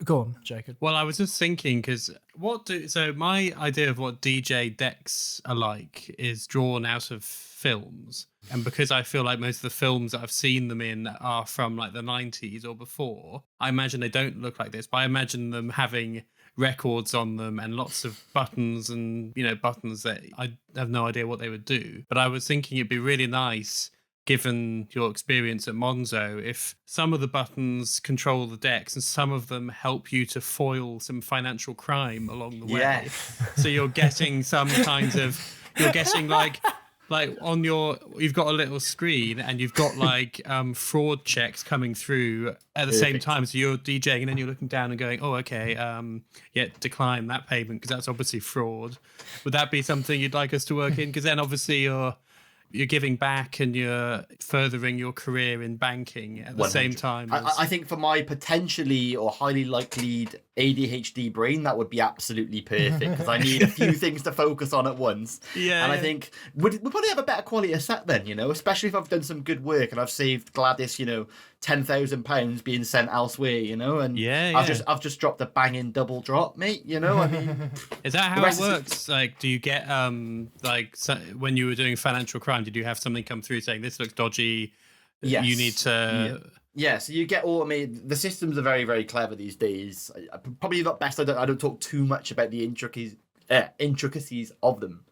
go on, Jacob. Well, I was just thinking because my idea of what DJ decks are like is drawn out of films. And because I feel like most of the films that I've seen them in are from like the 90s or before, I imagine they don't look like this, but I imagine them having records on them and lots of buttons and, buttons that I have no idea what they would do. But I was thinking it'd be really nice given your experience at Monzo, if some of the buttons control the decks and some of them help you to foil some financial crime along the way. Yeah. So you're getting some kinds of, you're getting like on your, you've got a little screen and you've got like fraud checks coming through at the same time. So you're DJing and then you're looking down and going, oh, okay, yeah, decline that payment because that's obviously fraud. Would that be something you'd like us to work in? Because then obviously you're giving back and you're furthering your career in banking at the 100. same time. I think for my potentially or highly likely ADHD brain, that would be absolutely perfect because I need a few things to focus on at once. Yeah. And I think we'll probably have a better quality of set then, especially if I've done some good work and I've saved Gladys, £10,000 being sent elsewhere, and I've just dropped a banging double drop, mate. I mean, is that how it works? Like, do you get when you were doing financial crime, did you have something come through saying this looks dodgy? Yes. You need to. Yeah, so you get automated. The systems are very, very clever these days. Probably not best. I don't talk too much about the intricacies of them.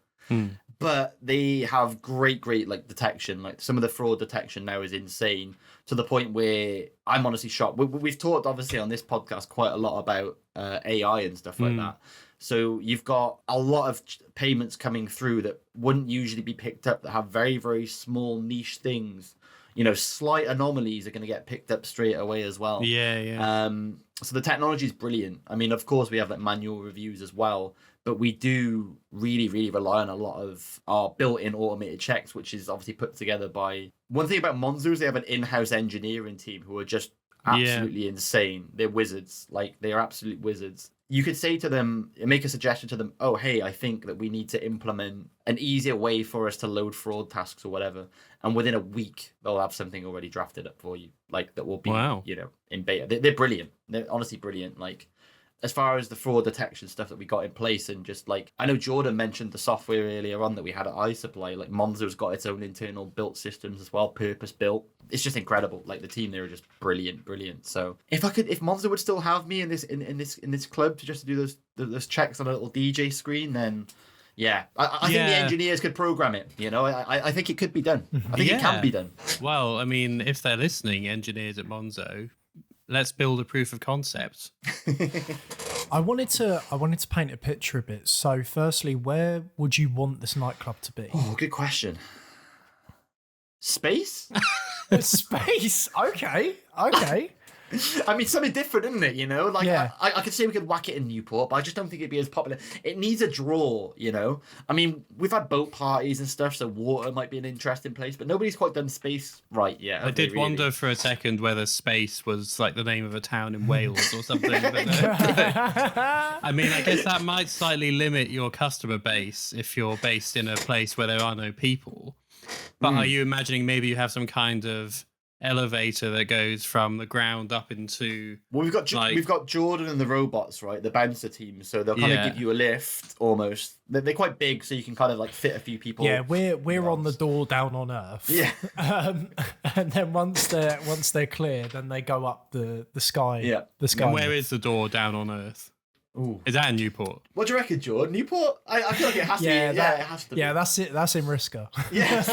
But they have great like detection. Like some of the fraud detection now is insane to the point where I'm honestly shocked. We've talked obviously on this podcast quite a lot about AI and stuff like that. So you've got a lot of payments coming through that wouldn't usually be picked up that have very, very small niche things. Slight anomalies are going to get picked up straight away as well. Yeah. So the technology is brilliant. I mean, of course, we have like manual reviews as well, but we do really, really rely on a lot of our built-in automated checks, which is obviously put together by. One thing about Monzo is they have an in-house engineering team who are just absolutely insane. They're wizards. Like they are absolute wizards. You could say to them, make a suggestion to them, oh, hey, I think that we need to implement an easier way for us to load fraud tasks or whatever. And within a week, they'll have something already drafted up for you, like that will be, in beta. They're brilliant. They're honestly brilliant. Like, as far as the fraud detection stuff that we got in place and just like, I know Jordan mentioned the software earlier on that we had at iSupply, like Monzo's got its own internal built systems as well, purpose built. It's just incredible. Like the team there are just brilliant. So if Monzo would still have me in this club to just do those checks on a little DJ screen, then yeah, I think the engineers could program it. I think it could be done. I think it can be done. Well, I mean, if they're listening, engineers at Monzo, let's build a proof of concept. I wanted to paint a picture a bit. So, firstly, where would you want this nightclub to be? Oh, good question. Space? Space. Okay. I mean, something different, isn't it? Like yeah. I could say we could whack it in Newport, but I just don't think it'd be as popular. It needs a draw, I mean, we've had boat parties and stuff, so water might be an interesting place, but nobody's quite done space right yet. I did wonder for a second whether space was like the name of a town in Wales or something. But I mean, I guess that might slightly limit your customer base if you're based in a place where there are no people. But are you imagining maybe you have some kind of elevator that goes from the ground up into? Well, we've got Jordan and the robots, right? The bouncer team, so they'll kind of give you a lift almost. They're quite big, so you can kind of like fit a few people. Yeah, we're on the door down on Earth. Yeah, and then once they're clear, then they go up the sky. Yeah, the sky. And where is the door down on Earth? Ooh. Is that in Newport? What do you reckon, Jordan? Newport? I feel like it has to be. It has to be. Yeah, that's it. That's in Risca. Yes.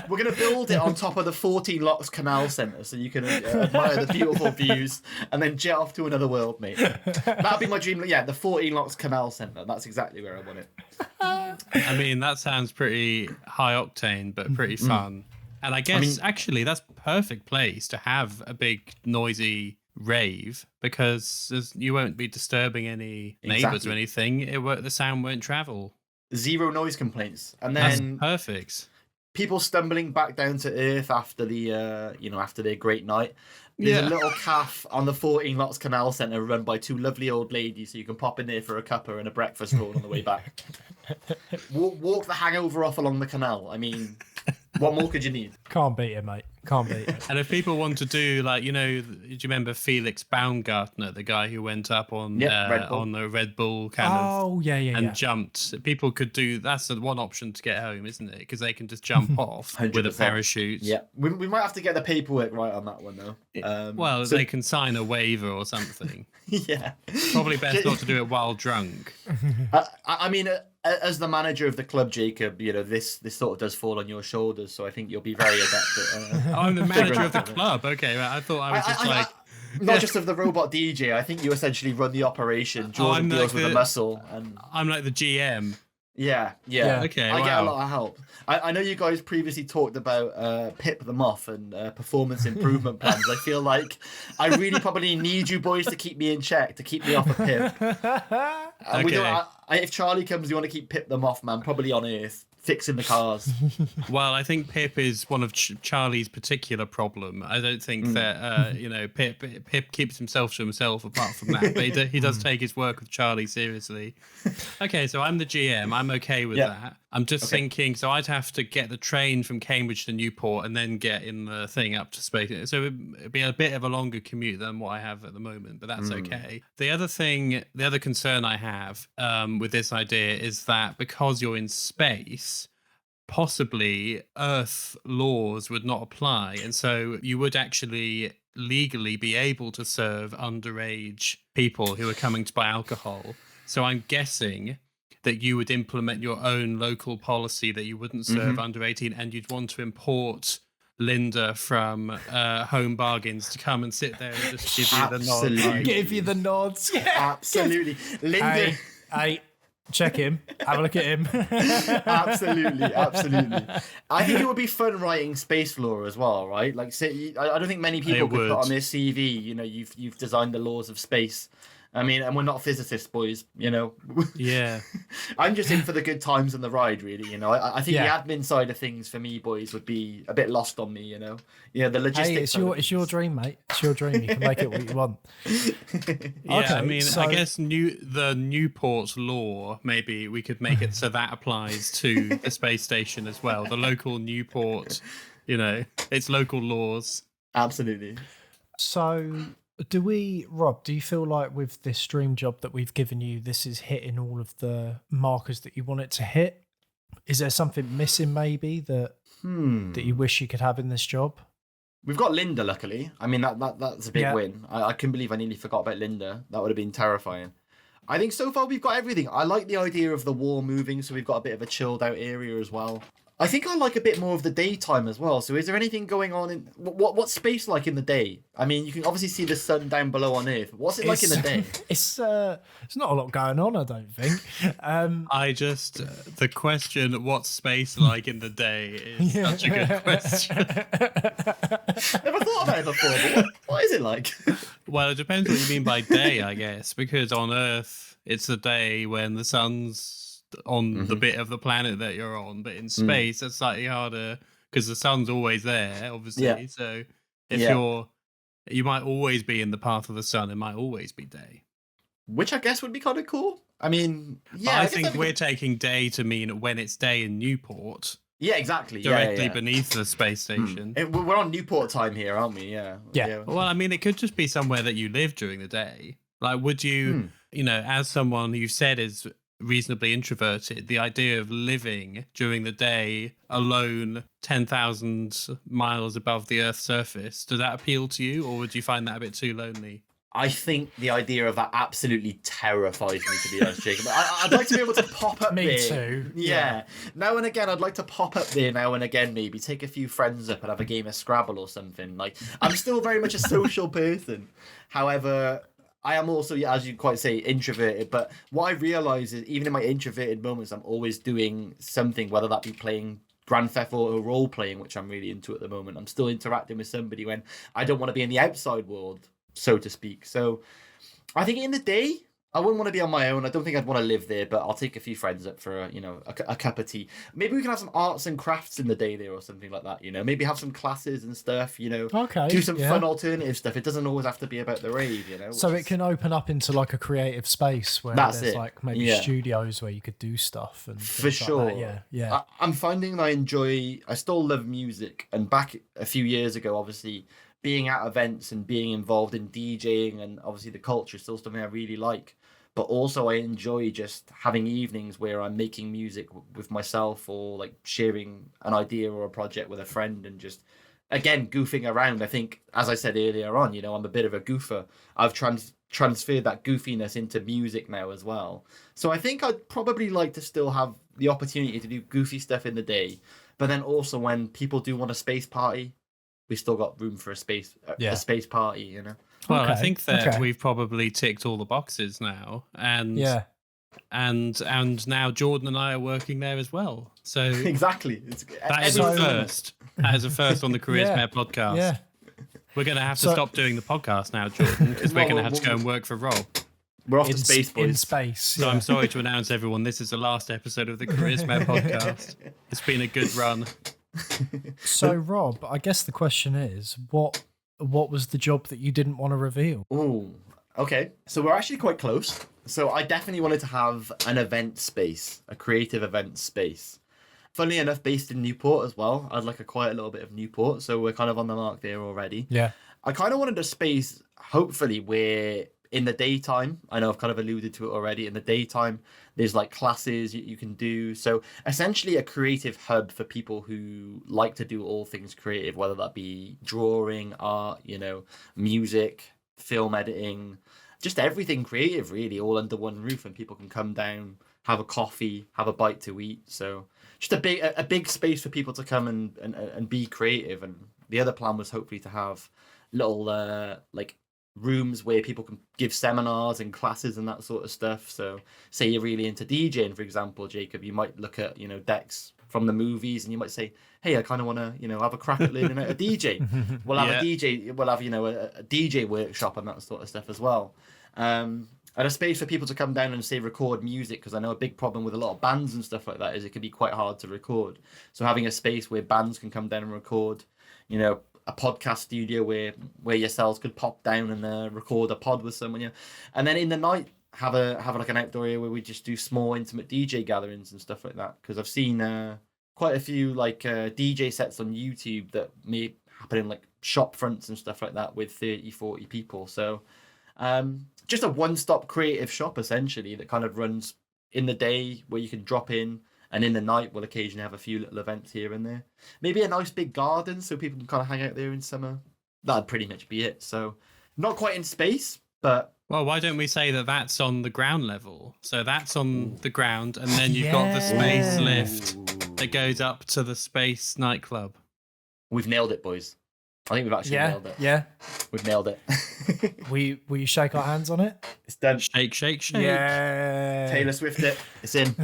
We're going to build it on top of the 14 Locks Canal Centre so you can admire the beautiful views and then jet off to another world, mate. That'd be my dream. Yeah, the 14 Locks Canal Centre. That's exactly where I want it. I mean, that sounds pretty high octane, but pretty fun. And I guess, actually, that's a perfect place to have a big, noisy rave because you won't be disturbing any neighbors or anything. The sound won't travel. Zero noise complaints. And then that's perfect. People stumbling back down to earth after the after their great night. There's a little cafe on the 14 Lots Canal Centre run by two lovely old ladies, so you can pop in there for a cuppa and a breakfast roll on the way back. Walk the hangover off along the canal. I mean, what more could you need? Can't beat it, mate. Can't beat it. And if people want to do, like, do you remember Felix Baumgartner, the guy who went up on the Red Bull and jumped? People could do, that's the one option to get home, isn't it? Because they can just jump off 100%. With a parachute. Yeah, we might have to get the paperwork right on that one, though. They can sign a waiver or something. Yeah. Probably best not to do it while drunk. I mean, as the manager of the club, Jacob, this sort of does fall on your shoulders. So I think you'll be very adept at. I'm the manager of the figuring club. Okay, I thought I was just like. Not just of the robot DJ. I think you essentially run the operation. Jordan deals with the muscle, and I'm like the GM. Yeah. Okay, I get a lot of help. I know you guys previously talked about Pip the Muff and performance improvement plans. I feel like I really probably need you boys to keep me in check, to keep me off of Pip. Okay. If Charlie comes, you want to keep Pip the Muff, man, probably on Earth, fixing the cars. Well, I think Pip is one of Charlie's particular problem. I don't think that Pip keeps himself to himself apart from that, but he does take his work with Charlie seriously. Okay, so I'm the GM. I'm okay with that. I'm just thinking, so I'd have to get the train from Cambridge to Newport and then get in the thing up to Space. So it'd be a bit of a longer commute than what I have at the moment, but that's okay. The other concern I have with this idea is that because you're in space, possibly Earth laws would not apply. And so you would actually legally be able to serve underage people who are coming to buy alcohol. So I'm guessing that you would implement your own local policy that you wouldn't serve under 18, and you'd want to import Linda from Home Bargains to come and sit there and just give you the nod. Absolutely. Give you the nods. Yeah. Absolutely. Linda. Hey, check him. Have a look at him. Absolutely. I think it would be fun writing space lore as well, right? Like, say, I don't think many people could put on their CV, you've designed the laws of space. I mean, and we're not physicists, boys, Yeah. I'm just in for the good times and the ride, really, I think the admin side of things for me, boys, would be a bit lost on me, the logistics. Hey, it's your dream, mate. It's your dream. You can make it what you want. Yeah, Okay, I mean, I guess the Newport law, maybe we could make it so that applies to the space station as well. The local Newport, it's local laws. Absolutely. So, Rob, do you feel like with this dream job that we've given you, this is hitting all of the markers that you want it to hit? Is there something missing maybe that you wish you could have in this job? We've got Linda, luckily. I mean, that's a big win. I couldn't believe I nearly forgot about Linda. That would have been terrifying. I think so far we've got everything. I like the idea of the war moving, so we've got a bit of a chilled out area as well. I think I like a bit more of the daytime as well. So is there anything going on in what's space like in the day? I mean, you can obviously see the sun down below on Earth. What's it like in the day? It's not a lot going on, I don't think. The question, what's space like in the day, is such a good question. Never thought about it before, but what is it like? Well, it depends what you mean by day, I guess, because on Earth, it's the day when the sun's on the bit of the planet that you're on, but in space it's slightly harder because the sun's always there, obviously. So if you might always be in the path of the sun, it might always be day, which I guess would be kind of cool. I mean, I think we're taking day to mean when it's day in Newport. Yeah, exactly. Directly beneath the space station. We're on Newport time here, aren't we? Yeah. Well, I mean, it could just be somewhere that you live during the day. Like, would you, as someone you've said is reasonably introverted, the idea of living during the day alone 10,000 miles above the Earth's surface, does that appeal to you, or would you find that a bit too lonely? I think the idea of that absolutely terrifies me, to be honest, Jacob. I'd like to be able to pop up there. Me too. Yeah. Now and again, I'd like to pop up there now and again, maybe take a few friends up and have a game of Scrabble or something. Like, I'm still very much a social person. However, I am also, as you quite say, introverted. But what I realise is, even in my introverted moments, I'm always doing something, whether that be playing Grand Theft Auto role playing, which I'm really into at the moment. I'm still interacting with somebody when I don't want to be in the outside world, so to speak. So I think in the day, I wouldn't want to be on my own. I don't think I'd want to live there, but I'll take a few friends up for a cup of tea. Maybe we can have some arts and crafts in the day there or something like that. Maybe have some classes and stuff. Okay, do some fun alternative stuff. It doesn't always have to be about the rave. So it can open up into like a creative space where there's like maybe studios where you could do stuff and for sure. Like that. I'm finding I still love music, and back a few years ago, obviously, being at events and being involved in DJing and obviously the culture is still something I really like. But also I enjoy just having evenings where I'm making music with myself, or like sharing an idea or a project with a friend, and just, again, goofing around. I think, as I said earlier on, I'm a bit of a goofer. I've transferred that goofiness into music now as well. So I think I'd probably like to still have the opportunity to do goofy stuff in the day, but then also when people do want a space party, we still got room for a space party, you know. Well, I Okay, think that okay. we've probably ticked all the boxes now, and Yeah. and now Jordan and I are working there as well. So Exactly. that is a everyone's doing it. first. That is a first on the Careers Yeah. Mayor podcast. Yeah. We're going to have to So- stop doing the podcast now, Jordan, because we're Well, going to have to well, go and work for Rob. We're off In to space, in boys. space. So Yeah. I'm sorry to announce, everyone, this is the last episode of the Careers Mayor podcast. It's been a good run. So, Rob, I guess the question is, what was the job that you didn't want to reveal? Ooh, okay. So we're actually quite close. So I definitely wanted to have an event space, a creative event space. Funnily enough, based in Newport as well. I'd like a quiet little bit of Newport, so we're kind of on the mark there already. Yeah. I kind of wanted a space, hopefully, where in the daytime, I know I've kind of alluded to it already, in the daytime, there's like classes you can do. So essentially a creative hub for people who like to do all things creative, whether that be drawing, art, you know, music, film editing, just everything creative, really, all under one roof, and people can come down, have a coffee, have a bite to eat. So just a big space for people to come and be creative. And the other plan was hopefully to have little like rooms where people can give seminars and classes and that sort of stuff. So say you're really into DJing, for example, Jacob, you might look at, you know, decks from the movies and you might say, hey, I kind of want to, you know, have a crack at learning how to DJ. We'll have a DJ, we'll have, you know, a DJ workshop and that sort of stuff as well. And a space for people to come down and say record music, because I know a big problem with a lot of bands and stuff like that is it can be quite hard to record. So having a space where bands can come down and record, you know, a podcast studio where yourselves could pop down and record a pod with someone, yeah. And then in the night have like an outdoor area where we just do small intimate DJ gatherings and stuff like that. Because I've seen quite a few like DJ sets on YouTube that may happen in like shop fronts and stuff like that with 30-40 people. So just a one-stop creative shop essentially that kind of runs in the day where you can drop in. And in the night, we'll occasionally have a few little events here and there. Maybe a nice big garden so people can kind of hang out there in summer. That'd pretty much be it. So not quite in space, but... Well, why don't we say that that's on the ground level? So that's on the ground, and then you've got the space lift that goes up to the space nightclub. We've nailed it, boys. I think we've actually nailed it. Yeah. We've nailed it. Will you shake our hands on it? It's done. Shake, shake, shake. Yeah. Taylor Swift it. It's in.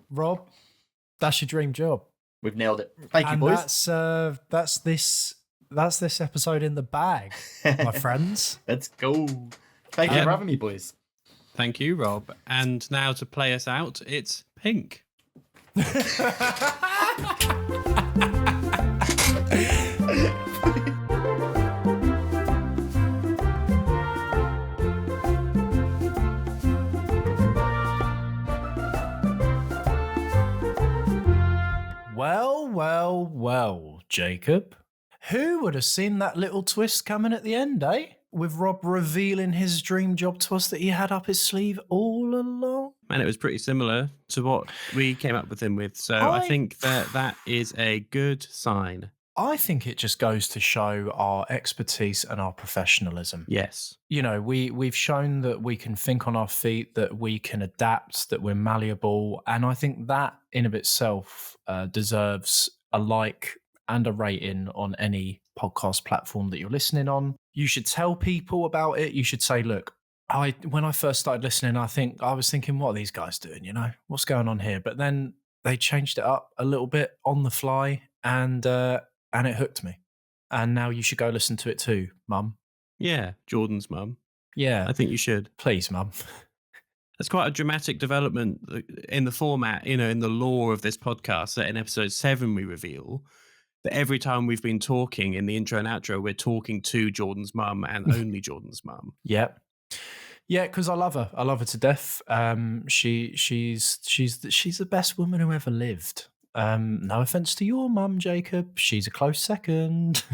Rob, that's your dream job. We've nailed it. Thank you, And boys. that's this episode in the bag, my friends. Let's go. Thank you for having me, boys. Thank you, Rob. And now to play us out, it's Pink. Well, Jacob. Who would have seen that little twist coming at the end, eh? With Rob revealing his dream job to us that he had up his sleeve all along. And it was pretty similar to what we came up with him with. So I think that is a good sign. I think it just goes to show our expertise and our professionalism. Yes. You know, we've shown that we can think on our feet, that we can adapt, that we're malleable. And I think that in of itself deserves a like and a rating on any podcast platform that you're listening on. You should tell people about it. You should say, look, when I first started listening, I was thinking, what are these guys doing? You know, what's going on here? But then they changed it up a little bit on the fly, and it hooked me. And now you should go listen to it too, Mum. Yeah, Jordan's mum. Yeah. I think you should. Please, Mum. That's quite a dramatic development in the format, you know, in the lore of this podcast, that in episode 7 we reveal that every time we've been talking in the intro and outro, we're talking to Jordan's mum and only Jordan's mum. Yep. Yeah, because I love her. I love her to death. She's the best woman who ever lived. No offense to your mum, Jacob. She's a close second.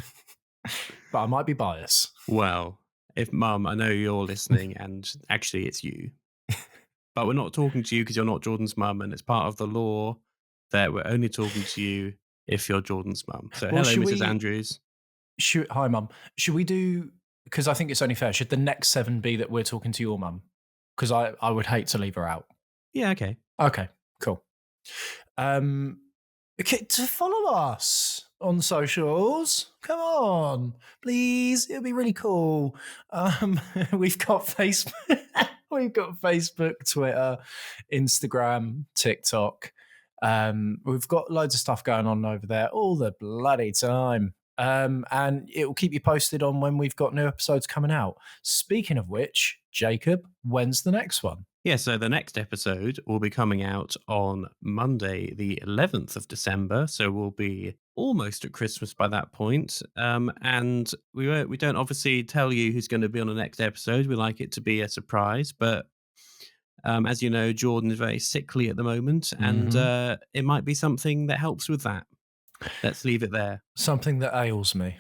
But I might be biased. Well, if mum, I know you're listening, and actually it's you. But we're not talking to you because you're not Jordan's mum, and it's part of the law that we're only talking to you if you're Jordan's mum. So hello, Mrs. Andrews. Hi, Mum. Should we do because I think it's only fair, should the next 7 be that we're talking to your mum? Because I would hate to leave her out. Yeah, okay. Okay, cool. Okay, to follow us on socials. Come on, please. It'll be really cool. We've got Facebook. We've got Facebook, Twitter, Instagram, TikTok. We've got loads of stuff going on over there all the bloody time. And it will keep you posted on when we've got new episodes coming out. Speaking of which, Jacob, when's the next one? Yeah, so the next episode will be coming out on Monday, the 11th of December. So we'll be almost at Christmas by that point. And we don't obviously tell you who's going to be on the next episode. We like it to be a surprise. But as you know, Jordan is very sickly at the moment, and it might be something that helps with that. Let's leave it there. Something that ails me.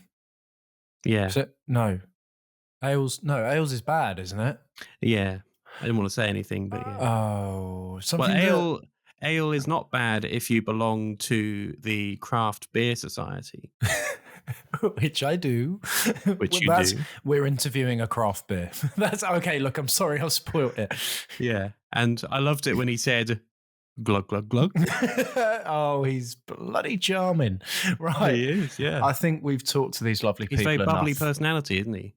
Yeah. No. Ails is bad, isn't it? Yeah. I didn't want to say anything, but yeah. Oh, something ale is not bad if you belong to the Craft Beer Society. Which I do. Which you do. We're interviewing a craft beer. That's okay. Look, I'm sorry, I've spoiled it. Yeah. And I loved it when he said, glug, glug, glug. Oh, he's bloody charming. Right. He is, yeah. I think we've talked to these lovely people. He's a very bubbly enough. personality, isn't he?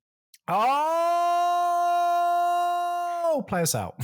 Oh, play us out.